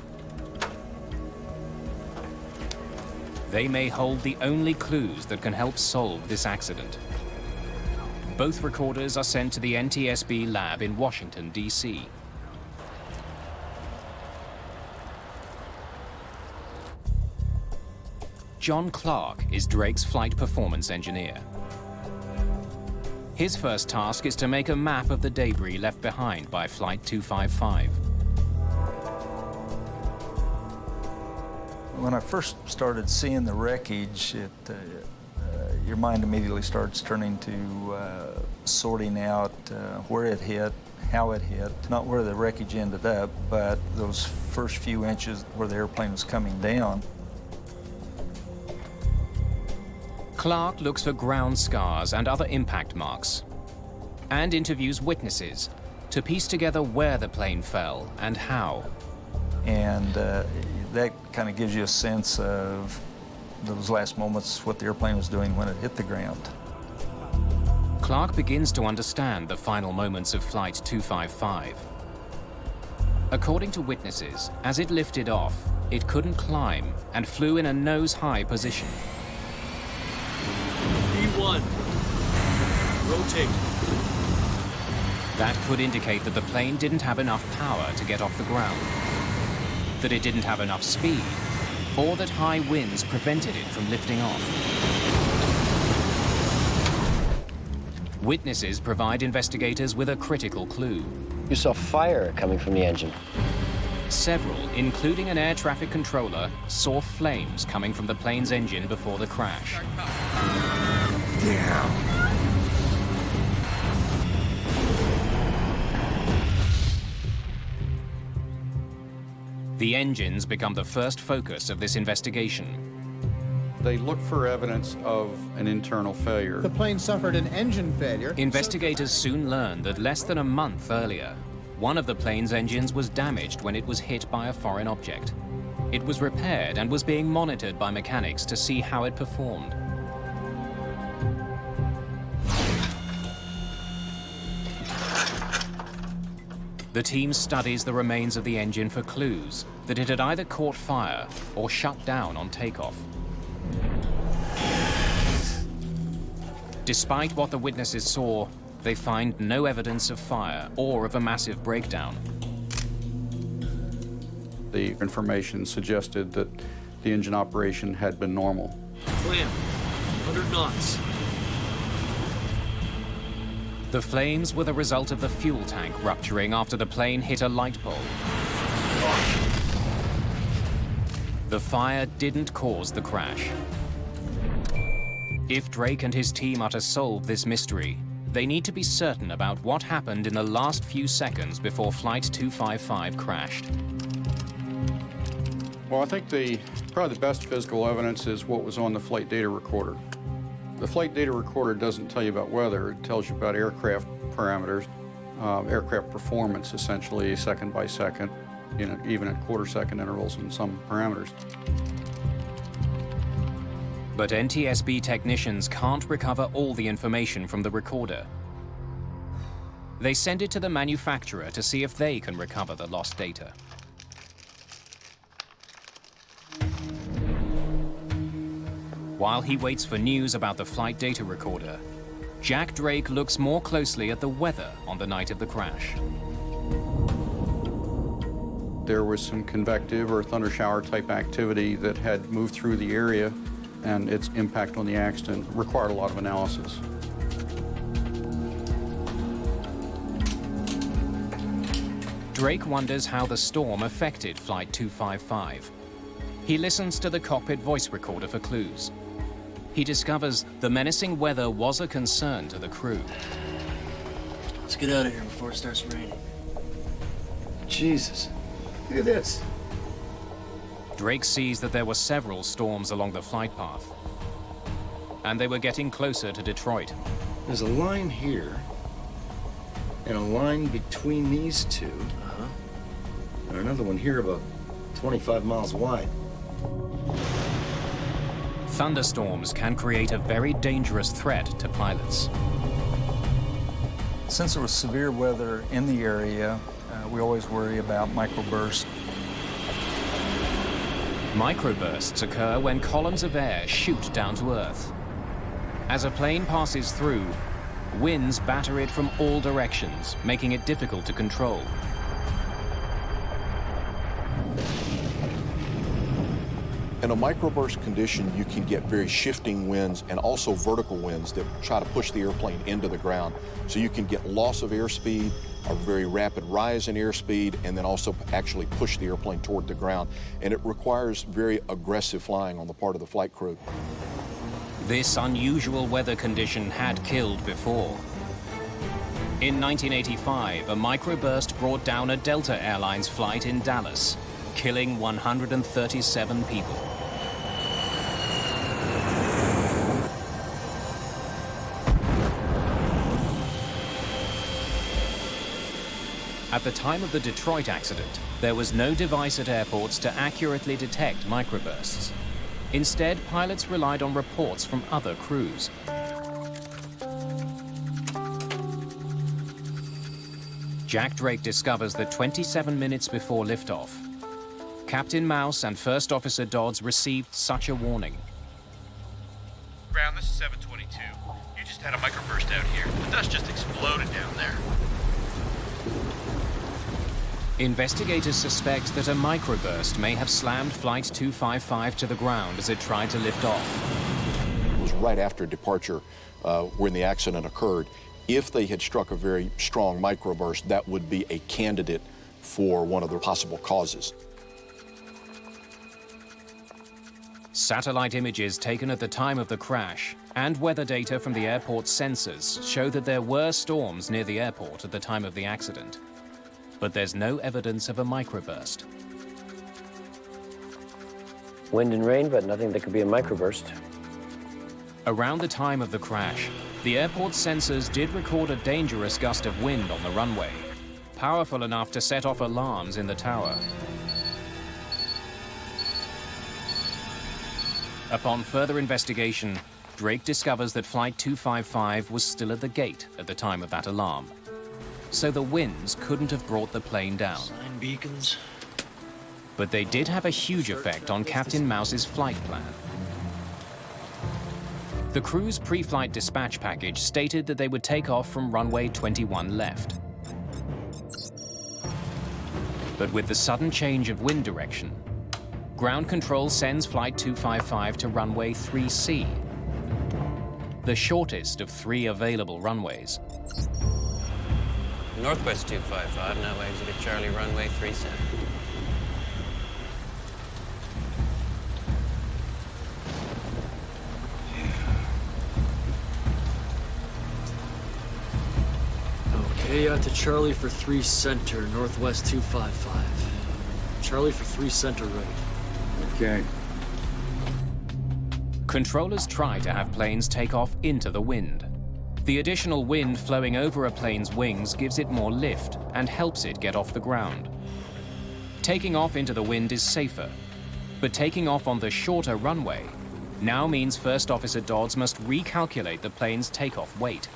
They may hold the only clues that can help solve this accident. Both recorders are sent to the NTSB lab in Washington, D.C. John Clark is Drake's flight performance engineer. His first task is to make a map of the debris left behind by Flight 255. When I first started seeing the wreckage, your mind immediately starts turning to sorting out where it hit, how it hit, not where the wreckage ended up, but those first few inches where the airplane was coming down. Clark looks for ground scars and other impact marks, and interviews witnesses to piece together where the plane fell and how. And that kind of gives you a sense of those last moments, what the airplane was doing when it hit the ground. Clark begins to understand the final moments of Flight 255. According to witnesses, as it lifted off, it couldn't climb and flew in a nose-high position. E1. Rotate. That could indicate that the plane didn't have enough power to get off the ground, that it didn't have enough speed, or that high winds prevented it from lifting off. Witnesses provide investigators with a critical clue. You saw fire coming from the engine. Several, including an air traffic controller, saw flames coming from the plane's engine before the crash. The engines become the first focus of this investigation. They look for evidence of an internal failure. The plane suffered an engine failure. Investigators soon learn that less than a month earlier, one of the plane's engines was damaged when it was hit by a foreign object. It was repaired and was being monitored by mechanics to see how it performed. The team studies the remains of the engine for clues that it had either caught fire or shut down on takeoff. Despite what the witnesses saw, they find no evidence of fire or of a massive breakdown. The information suggested that the engine operation had been normal. Clamp. 100 knots. The flames were the result of the fuel tank rupturing after the plane hit a light pole. The fire didn't cause the crash. If Drake and his team are to solve this mystery, they need to be certain about what happened in the last few seconds before Flight 255 crashed. Well, I think probably the best physical evidence is what was on the flight data recorder. The flight data recorder doesn't tell you about weather, it tells you about aircraft parameters, aircraft performance essentially second by second, even at quarter-second intervals in some parameters. But NTSB technicians can't recover all the information from the recorder. They send it to the manufacturer to see if they can recover the lost data. While he waits for news about the flight data recorder, Jack Drake looks more closely at the weather on the night of the crash. There was some convective or thunder shower type activity that had moved through the area, and its impact on the accident required a lot of analysis. Drake wonders how the storm affected Flight 255. He listens to the cockpit voice recorder for clues. He discovers the menacing weather was a concern to the crew. Let's get out of here before it starts raining. Jesus, look at this. Drake sees that there were several storms along the flight path, and they were getting closer to Detroit. There's a line here, and a line between these two, and another one here about 25 miles wide. Thunderstorms can create a very dangerous threat to pilots. Since there was severe weather in the area, we always worry about microbursts. Microbursts occur when columns of air shoot down to Earth. As a plane passes through, Winds batter it from all directions, making it difficult to control. In a microburst condition, you can get very shifting winds and also vertical winds that try to push the airplane into the ground. So you can get loss of airspeed, a very rapid rise in airspeed, and then also actually push the airplane toward the ground. And it requires very aggressive flying on the part of the flight crew. This unusual weather condition had killed before. In 1985, a microburst brought down a Delta Airlines flight in Dallas, killing 137 people. At the time of the Detroit accident, there was no device at airports to accurately detect microbursts. Instead, pilots relied on reports from other crews. Jack Drake discovers that 27 minutes before liftoff, Captain Mouse and First Officer Dodds received such a warning. Ground, this is 722. You just had a microburst out here. The dust just exploded down there. Investigators suspect that a microburst may have slammed Flight 255 to the ground as it tried to lift off. It was right after departure when the accident occurred. If they had struck a very strong microburst, that would be a candidate for one of the possible causes. Satellite images taken at the time of the crash and weather data from the airport's sensors show that there were storms near the airport at the time of the accident. But there's no evidence of a microburst. Wind and rain, but nothing that could be a microburst. Around the time of the crash, the airport's sensors did record a dangerous gust of wind on the runway, powerful enough to set off alarms in the tower. Upon further investigation, Drake discovers that Flight 255 was still at the gate at the time of that alarm. So the winds couldn't have brought the plane down. Sign beacons. But they did have a huge effect on Captain Mouse's flight plan. The crew's pre-flight dispatch package stated that they would take off from runway 21 left. But with the sudden change of wind direction, ground control sends Flight 255 to runway 3C, the shortest of 3 available runways. Northwest 255, now exit at Charlie runway 3 center. Okay, out to Charlie for 3 center, Northwest 255. Charlie for 3 center right. Okay. Controllers try to have planes take off into the wind. The additional wind flowing over a plane's wings gives it more lift and helps it get off the ground. Taking off into the wind is safer, but taking off on the shorter runway now means First Officer Dodds must recalculate the plane's takeoff weight.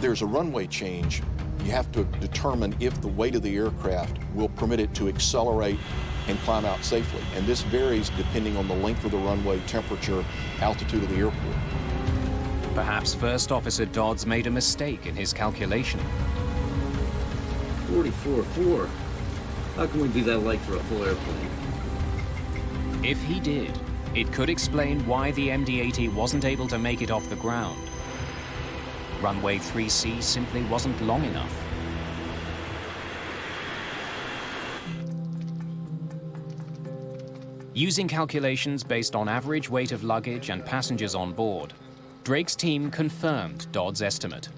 There's a runway change. You have to determine if the weight of the aircraft will permit it to accelerate and climb out safely. And this varies depending on the length of the runway, temperature, altitude of the airport. Perhaps First Officer Dodds made a mistake in his calculation. 44.4. How can we be that light for a full airplane? If he did, it could explain why the MD-80 wasn't able to make it off the ground. Runway 3C simply wasn't long enough. Using calculations based on average weight of luggage and passengers on board, Drake's team confirmed Dodd's estimate.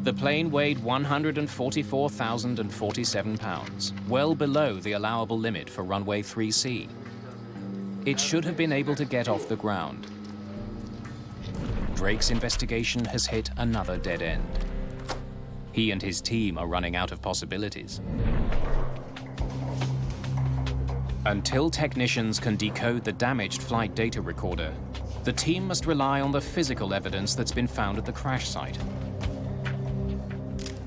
The plane weighed 144,047 pounds, well below the allowable limit for runway 3C. It should have been able to get off the ground. Drake's investigation has hit another dead end. He and his team are running out of possibilities. Until technicians can decode the damaged flight data recorder, the team must rely on the physical evidence that's been found at the crash site.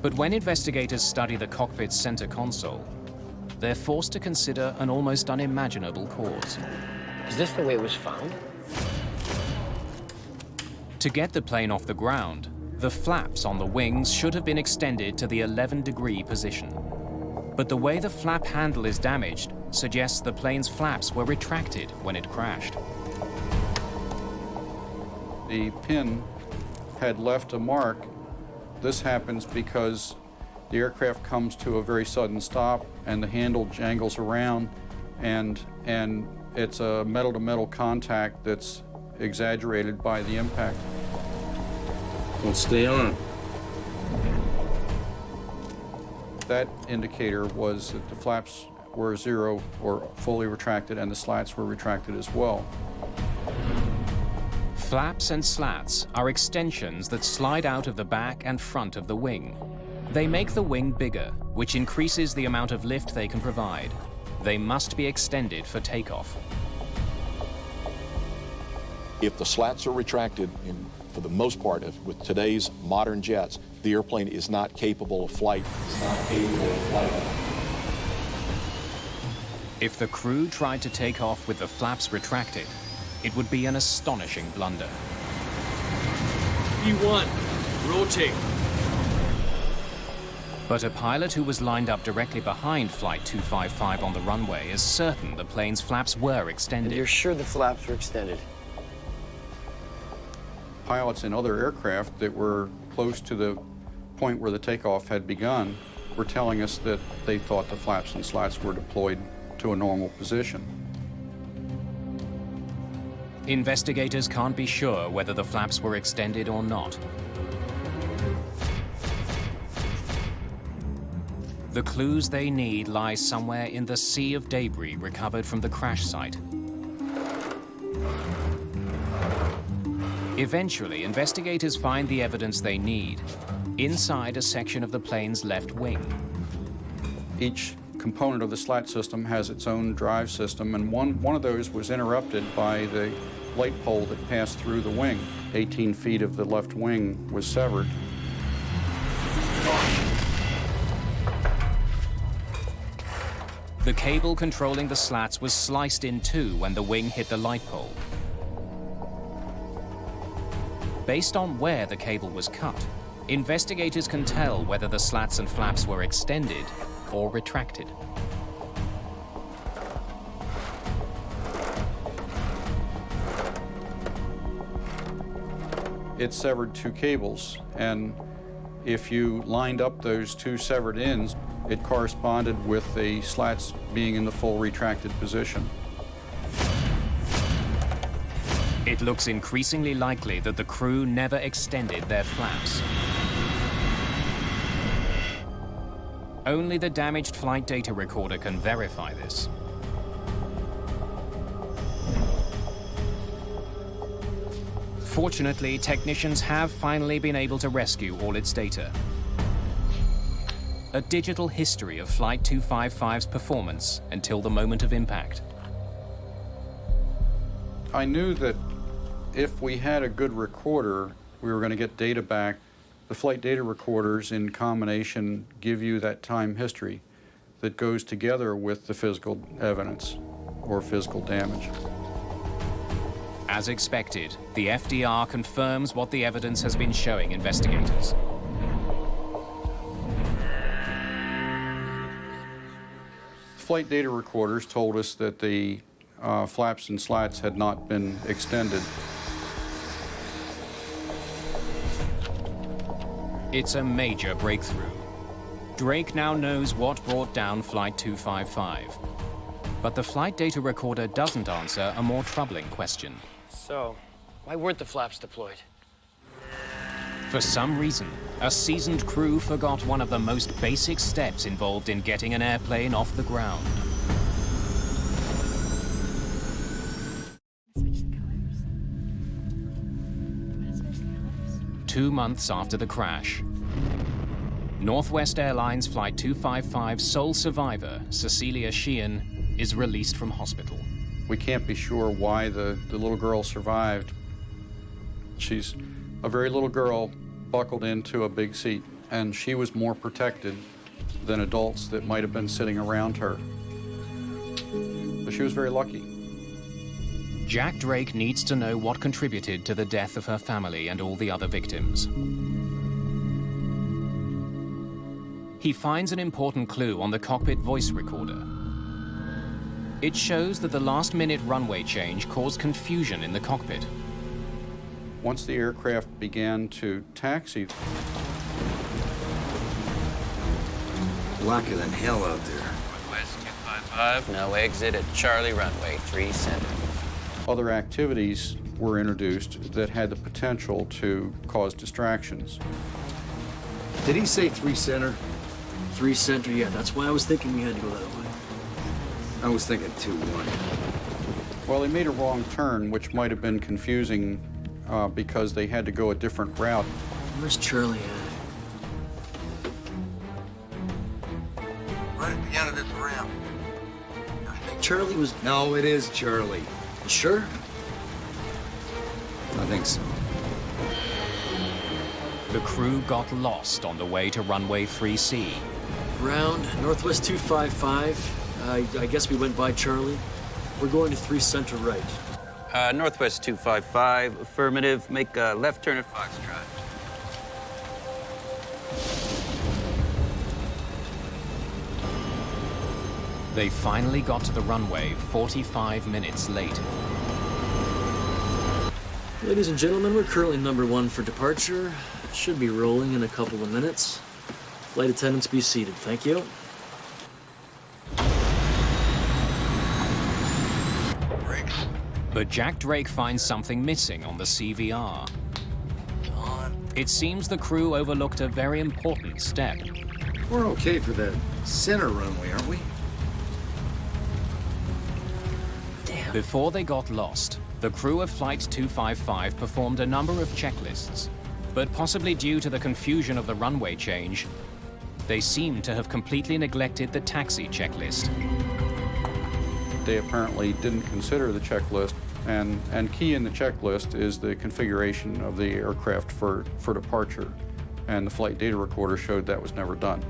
But when investigators study the cockpit's center console, they're forced to consider an almost unimaginable cause. Is this the way it was found? To get the plane off the ground, the flaps on the wings should have been extended to the 11-degree position. But the way the flap handle is damaged suggests the plane's flaps were retracted when it crashed. The pin had left a mark. This happens because the aircraft comes to a very sudden stop and the handle jangles around, and it's a metal-to-metal contact that's exaggerated by the impact. Well, stay on. That indicator was that the flaps were zero or fully retracted and the slats were retracted as well. Flaps and slats are extensions that slide out of the back and front of the wing. They make the wing bigger, which increases the amount of lift they can provide. They must be extended for takeoff. If the slats are retracted, for the most part, with today's modern jets, the airplane is not capable of flight. It's not capable of flight. If the crew tried to take off with the flaps retracted, it would be an astonishing blunder. E1, rotate. But a pilot who was lined up directly behind Flight 255 on the runway is certain the plane's flaps were extended. And you're sure the flaps were extended? Pilots in other aircraft that were close to the point where the takeoff had begun were telling us that they thought the flaps and slats were deployed to a normal position. Investigators can't be sure whether the flaps were extended or not. The clues they need lie somewhere in the sea of debris recovered from the crash site. Eventually, investigators find the evidence they need inside a section of the plane's left wing. Each component of the slat system has its own drive system, and one of those was interrupted by the light pole that passed through the wing. 18 feet of the left wing was severed. The cable controlling the slats was sliced in two when the wing hit the light pole. Based on where the cable was cut, investigators can tell whether the slats and flaps were extended or retracted. It severed two cables, and if you lined up those two severed ends, it corresponded with the slats being in the full retracted position. It looks increasingly likely that the crew never extended their flaps. Only the damaged flight data recorder can verify this. Fortunately, technicians have finally been able to rescue all its data. A digital history of Flight 255's performance until the moment of impact. I knew that if we had a good recorder, we were going to get data back. The flight data recorders in combination give you that time history that goes together with the physical evidence or physical damage. As expected, the FDR confirms what the evidence has been showing investigators. Flight data recorders told us that the flaps and slats had not been extended. It's a major breakthrough. Drake now knows what brought down Flight 255. But the flight data recorder doesn't answer a more troubling question. So, why weren't the flaps deployed? For some reason, a seasoned crew forgot one of the most basic steps involved in getting an airplane off the ground. Two months after the crash, Northwest Airlines Flight 255's sole survivor, Cecilia Sheehan, is released from hospital. We can't be sure why the little girl survived. She's a very little girl buckled into a big seat, and she was more protected than adults that might have been sitting around her. But she was very lucky. Jack Drake needs to know what contributed to the death of her family and all the other victims. He finds an important clue on the cockpit voice recorder. It shows that the last-minute runway change caused confusion in the cockpit. Once the aircraft began to taxi, blacker than hell out there. Northwest 255, no exit at Charlie Runway 3 Center. other activities were introduced that had the potential to cause distractions. Did he say 3 Center? 3 Center, yeah, that's why I was thinking we had to go that way. I was thinking 2-1. Well, they made a wrong turn, which might have been confusing because they had to go a different route. Where's Charlie at? Right at the end of this ramp. I think Charlie was... No, it is Charlie. You sure? I think so. The crew got lost on the way to runway 3C. Ground, Northwest 255. I guess we went by Charlie. We're going to 3 Center right. Northwest 255, affirmative. Make a left turn at Foxtrot. They finally got to the runway 45 minutes late. Ladies and gentlemen, we're currently number 1 for departure. It should be rolling in a couple of minutes. Flight attendants, be seated. Thank you. But Jack Drake finds something missing on the CVR. It seems the crew overlooked a very important step. We're okay for the center runway, aren't we? Damn. Before they got lost, the crew of Flight 255 performed a number of checklists. But possibly due to the confusion of the runway change, they seem to have completely neglected the taxi checklist. They apparently didn't consider the checklist, and key in the checklist is the configuration of the aircraft for departure, and the flight data recorder showed that was never done.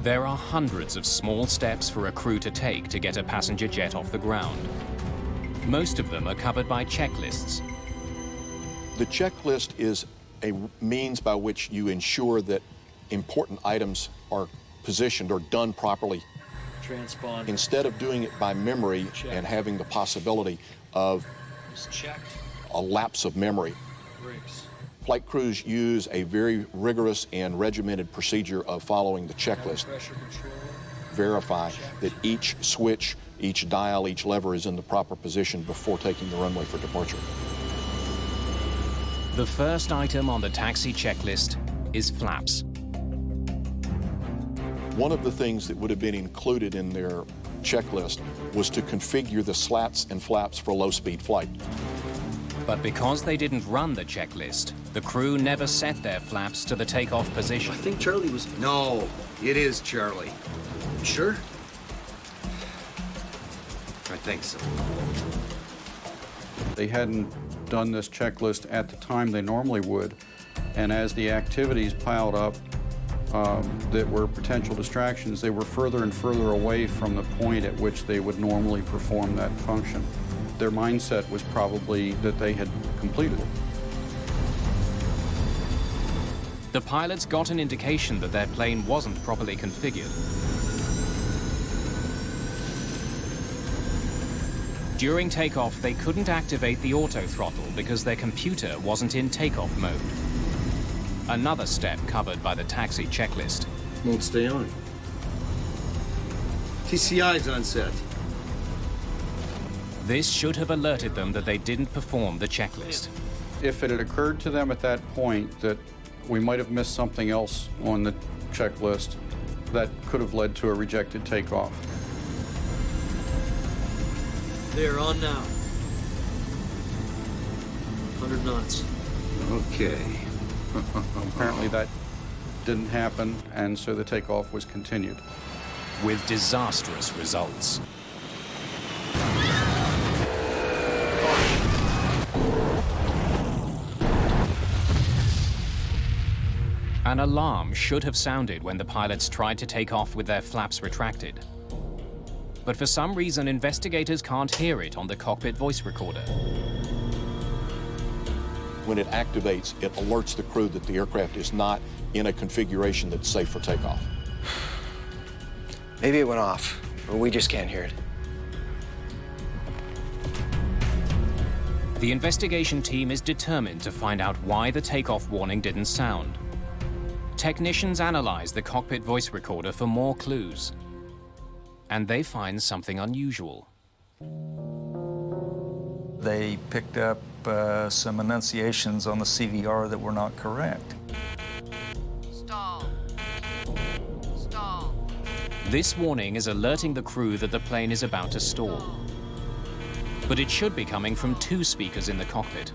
There are hundreds of small steps for a crew to take to get a passenger jet off the ground. Most of them are covered by checklists. The checklist is a means by which you ensure that important items are positioned or done properly. Transponder. Instead of doing it by memory and having the possibility of a lapse of memory. Brakes. Flight crews use a very rigorous and regimented procedure of following the checklist. Pressure control. Verify that each switch, each dial, each lever is in the proper position before taking the runway for departure. The first item on the taxi checklist is flaps. One of the things that would have been included in their checklist was to configure the slats and flaps for low-speed flight. But because they didn't run the checklist, the crew never set their flaps to the takeoff position. I think Charlie was... No, it is Charlie. You sure? I think so. They hadn't done this checklist at the time they normally would, and as the activities piled up that were potential distractions, they were further and further away from the point at which they would normally perform that function. Their mindset was probably that they had completed it. The pilots got an indication that their plane wasn't properly configured. During takeoff, they couldn't activate the auto throttle because their computer wasn't in takeoff mode. Another step covered by the taxi checklist. Won't stay on. TCI's on set. This should have alerted them that they didn't perform the checklist. If it had occurred to them at that point that we might have missed something else on the checklist, that could have led to a rejected takeoff. They're on now. 100 knots. Okay. Apparently that didn't happen, and so the takeoff was continued. With disastrous results. An alarm should have sounded when the pilots tried to take off with their flaps retracted. but for some reason investigators can't hear it on the cockpit voice recorder. When it activates, it alerts the crew that the aircraft is not in a configuration that's safe for takeoff. Maybe it went off, or we just can't hear it. The investigation team is determined to find out why the takeoff warning didn't sound. Technicians analyze the cockpit voice recorder for more clues, and they find something unusual. They picked up some enunciations on the CVR that were not correct. Stall. Stall. This warning is alerting the crew that the plane is about to stall. But it should be coming from 2 speakers in the cockpit.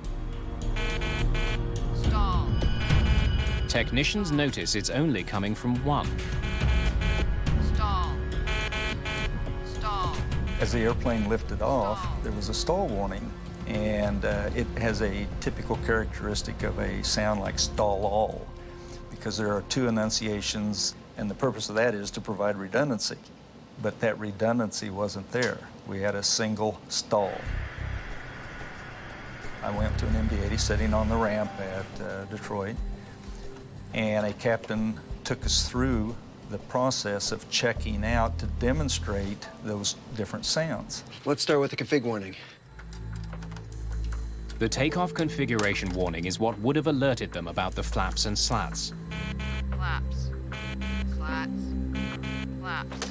Stall. Technicians notice it's only coming from 1. Stall. Stall. As the airplane lifted off, there was a stall warning, and it has a typical characteristic of a sound like stall all, because there are 2 enunciations, and the purpose of that is to provide redundancy. But that redundancy wasn't there. We had a single stall. I went to an MD-80 sitting on the ramp at Detroit, and a captain took us through the process of checking out to demonstrate those different sounds. Let's start with the config warning. The takeoff configuration warning is what would have alerted them about the flaps and slats. Flaps. Slats. Flaps.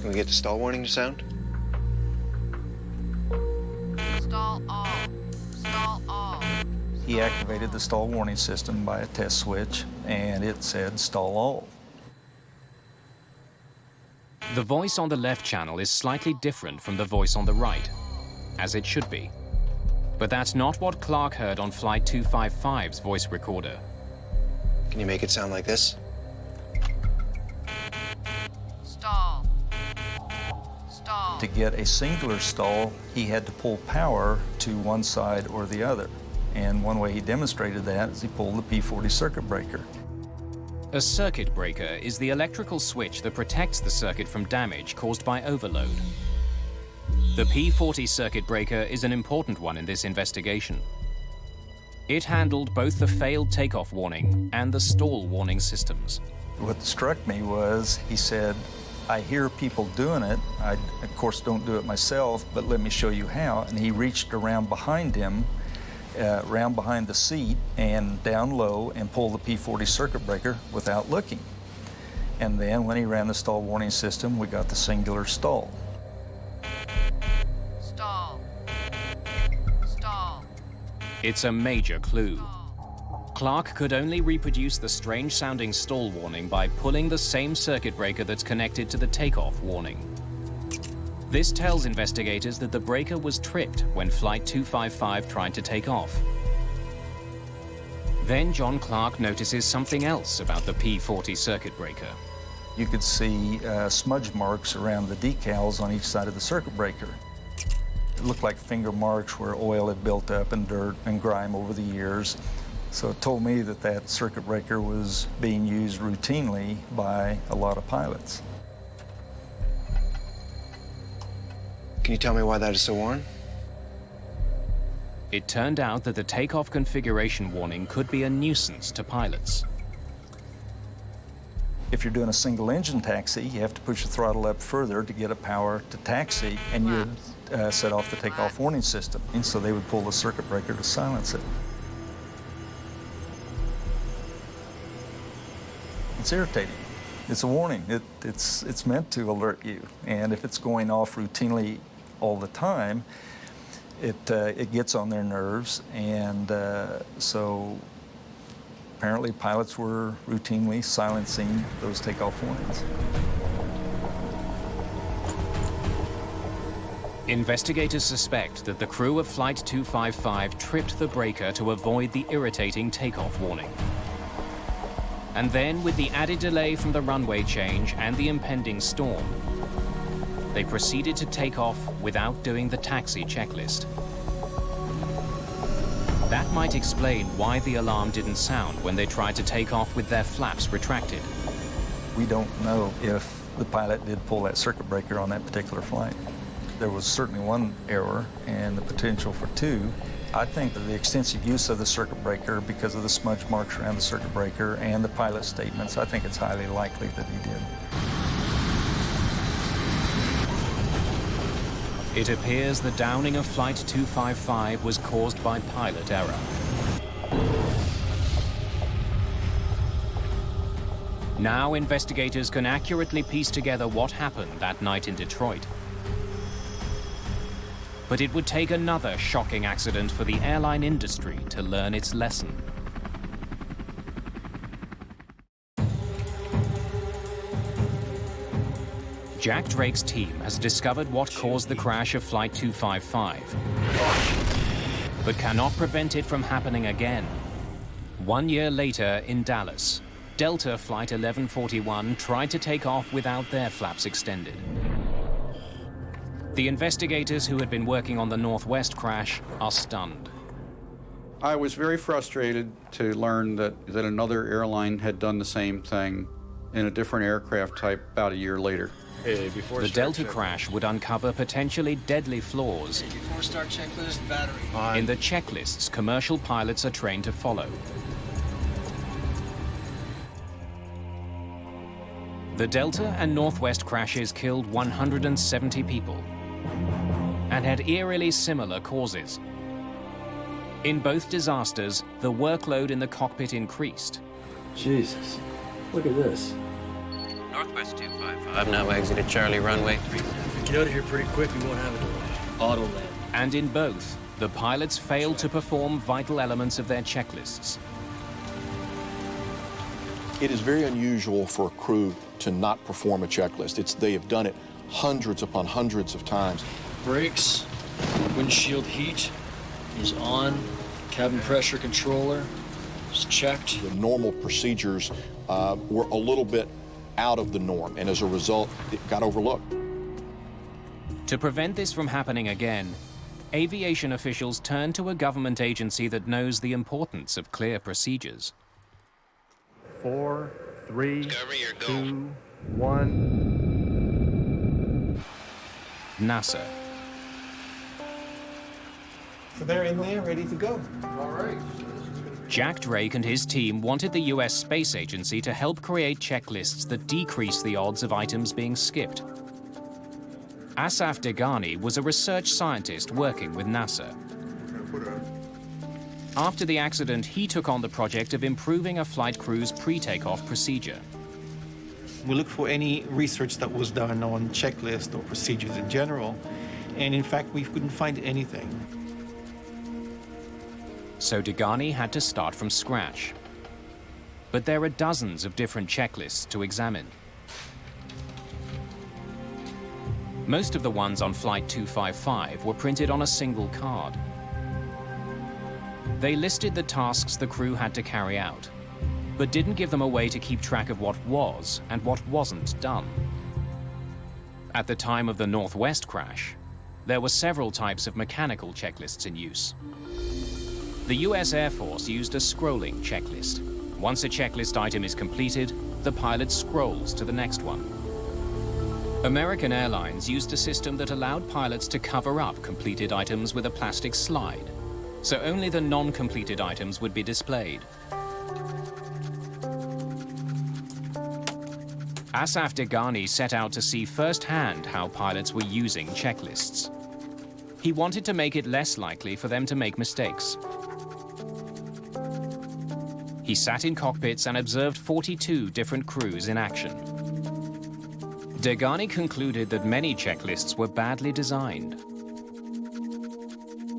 Can we get the stall warning to sound? Stall all. Stall all. He activated the stall warning system by a test switch, and it said stall all. The voice on the left channel is slightly different from the voice on the right, as it should be. But that's not what Clark heard on Flight 255's voice recorder. Can you make it sound like this? Stall. Stall. To get a singular stall, he had to pull power to one side or the other. And one way he demonstrated that is he pulled the P40 circuit breaker. A circuit breaker is the electrical switch that protects the circuit from damage caused by overload. The P40 circuit breaker is an important one in this investigation. It handled both the failed takeoff warning and the stall warning systems. What struck me was, he said, I hear people doing it. I, of course, don't do it myself, but let me show you how. And he reached around behind him, around behind the seat and down low and pulled the P40 circuit breaker without looking. And then when he ran the stall warning system, we got the singular stall. Stall. Stall. It's a major clue. Clark could only reproduce the strange-sounding stall warning by pulling the same circuit breaker that's connected to the takeoff warning. This tells investigators that the breaker was tripped when Flight 255 tried to take off. Then John Clark notices something else about the P40 circuit breaker. You could see smudge marks around the decals on each side of the circuit breaker. It looked like finger marks where oil had built up and dirt and grime over the years. So it told me that that circuit breaker was being used routinely by a lot of pilots. Can you tell me why that is so worn? It turned out that the takeoff configuration warning could be a nuisance to pilots. If you're doing a single engine taxi, you have to push the throttle up further to get a power to taxi, and you would set off the takeoff warning system. And so they would pull the circuit breaker to silence it. It's irritating. It's a warning. It's meant to alert you. And if it's going off routinely all the time, it gets on their nerves. And so apparently pilots were routinely silencing those takeoff warnings. Investigators suspect that the crew of Flight 255 tripped the breaker to avoid the irritating takeoff warning. And then, with the added delay from the runway change and the impending storm, they proceeded to take off without doing the taxi checklist. That might explain why the alarm didn't sound when they tried to take off with their flaps retracted. We don't know if The pilot did pull that circuit breaker on that particular flight. There was certainly one error and the potential for two. I think that the extensive use of the circuit breaker because of the smudge marks around the circuit breaker and the pilot's statements, I think it's highly likely that he did. It appears the downing of Flight 255 was caused by pilot error. Now investigators can accurately piece together what happened that night in Detroit. But it would take another shocking accident for the airline industry to learn its lesson. Jack Drake's team has discovered what caused the crash of Flight 255, but cannot prevent it from happening again. 1 year later in Dallas, Delta Flight 1141 tried to take off without their flaps extended. The investigators who had been working on the Northwest crash are stunned. I was very frustrated to learn that another airline had done the same thing in a different aircraft type about a year later. The Delta crash would uncover potentially deadly flaws Before start checklist, battery. in the checklists commercial pilots are trained to follow. The Delta and Northwest crashes killed 170 people and had eerily similar causes. In both disasters, the workload in the cockpit increased. Jesus, look at this. Northwest 255 now exited Charlie Runway 3. If we get out of here pretty quick, we won't have it. Auto land. And in both, the pilots failed to perform vital elements of their checklists. It is very unusual for a crew to not perform a checklist. They have done it hundreds upon hundreds of times. Brakes, windshield heat is on, cabin pressure controller is checked. The normal procedures were a little bit out of the norm, and as a result, it got overlooked. To prevent this from happening again, aviation officials turned to a government agency that knows the importance of clear procedures. 4, 3, 2, 1. NASA. So they're in there, ready to go. All right. Jack Drake and his team wanted the US Space Agency to help create checklists that decrease the odds of items being skipped. Asaf Degani was a research scientist working with NASA. After the accident, he took on the project of improving a flight crew's pre-takeoff procedure. We looked for any research that was done on checklists or procedures in general, and in fact, we couldn't find anything. So Degani had to start from scratch. But there are dozens of different checklists to examine. Most of the ones on Flight 255 were printed on a single card. They listed the tasks the crew had to carry out, but didn't give them a way to keep track of what was and what wasn't done. At the time of the Northwest crash, there were several types of mechanical checklists in use. The US Air Force used a scrolling checklist. Once a checklist item is completed, the pilot scrolls to the next one. American Airlines used a system that allowed pilots to cover up completed items with a plastic slide, so only the non-completed items would be displayed. Asaf Degani set out to see firsthand how pilots were using checklists. He wanted to make it less likely for them to make mistakes. He sat in cockpits and observed 42 different crews in action. Degani concluded that many checklists were badly designed.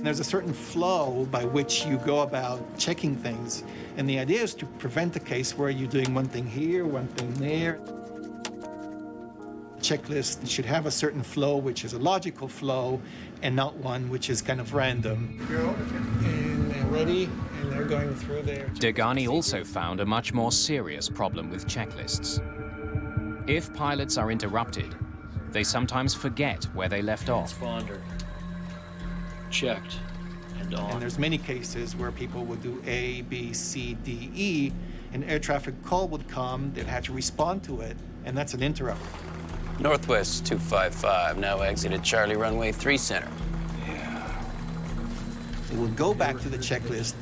There's a certain flow by which you go about checking things, and the idea is to prevent a case where you're doing one thing here, one thing there. Checklist should have a certain flow, which is a logical flow, and not one which is kind of random. Go, and they're ready, and they're going through there. Degani also found a much more serious problem with checklists. If pilots are interrupted, they sometimes forget where they left off. Transponder. Checked and on. And there's many cases where people would do A, B, C, D, E, and air traffic call would come, they'd have to respond to it, and that's an interrupt. Northwest 255, now exited Charlie Runway 3 center. They will go back to the checklist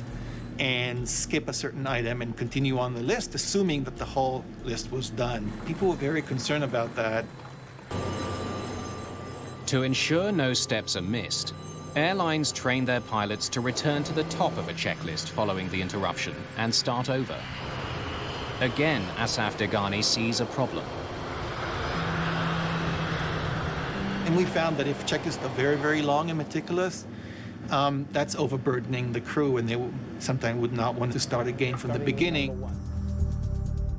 and skip a certain item and continue on the list, assuming that the whole list was done. People were very concerned about that. To ensure no steps are missed, airlines train their pilots to return to the top of a checklist following the interruption and start over. Again, Asaf Degani sees a problem. And we found that if checklists are very, very long and meticulous, that's overburdening the crew, and they sometimes would not want to start again from the beginning.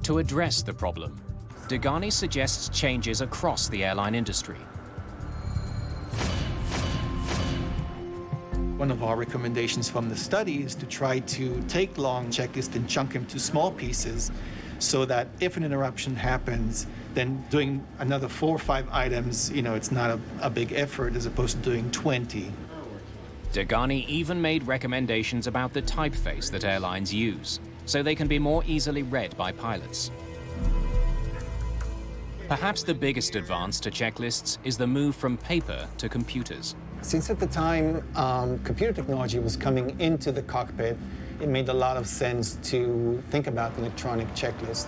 To address the problem, Degani suggests changes across the airline industry. One of our recommendations from the study is to try to take long checklists and chunk them to small pieces so that if an interruption happens, then doing another 4 or 5 items, it's not a big effort as opposed to doing 20. Degani even made recommendations about the typeface that airlines use, so they can be more easily read by pilots. Perhaps the biggest advance to checklists is the move from paper to computers. Since at the time computer technology was coming into the cockpit, it made a lot of sense to think about the electronic checklist.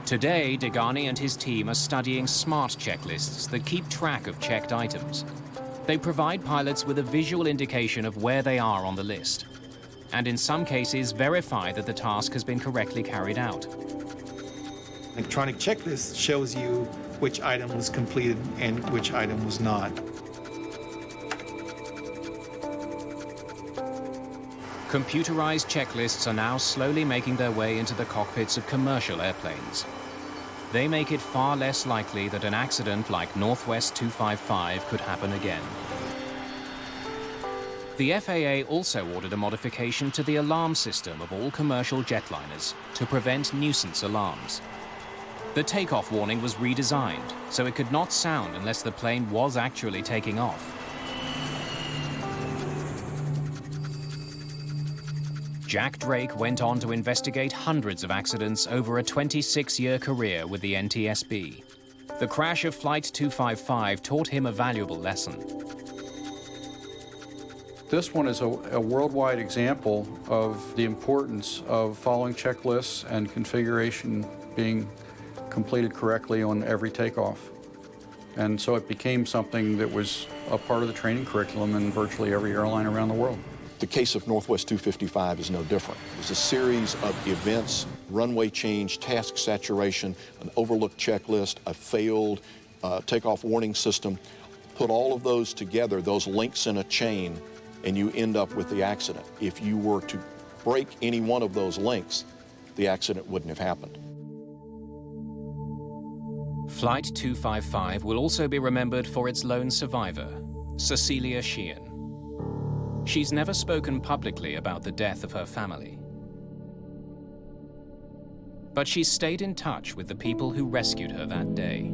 Today, Degani and his team are studying smart checklists that keep track of checked items. They provide pilots with a visual indication of where they are on the list, and in some cases verify that the task has been correctly carried out. Electronic checklist shows you which item was completed and which item was not. Computerized checklists are now slowly making their way into the cockpits of commercial airplanes. They make it far less likely that an accident like Northwest 255 could happen again. The FAA also ordered a modification to the alarm system of all commercial jetliners to prevent nuisance alarms. The takeoff warning was redesigned, so it could not sound unless the plane was actually taking off. Jack Drake went on to investigate hundreds of accidents over a 26-year career with the NTSB. The crash of Flight 255 taught him a valuable lesson. This one is a worldwide example of the importance of following checklists and configuration being completed correctly on every takeoff. And so it became something that was a part of the training curriculum in virtually every airline around the world. The case of Northwest 255 is no different. It's a series of events, runway change, task saturation, an overlooked checklist, a failed takeoff warning system. Put all of those together, those links in a chain, and you end up with the accident. If you were to break any one of those links, the accident wouldn't have happened. Flight 255 will also be remembered for its lone survivor, Cecilia Sheehan. She's never spoken publicly about the death of her family. But she's stayed in touch with the people who rescued her that day.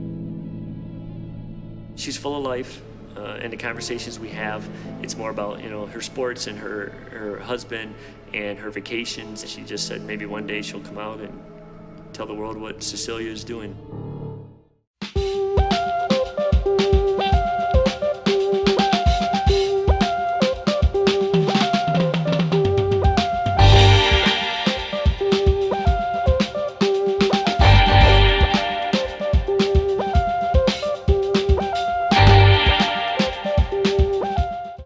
She's full of life, and the conversations we have, it's more about, her sports and her husband and her vacations. She just said maybe one day she'll come out and tell the world what Cecilia is doing.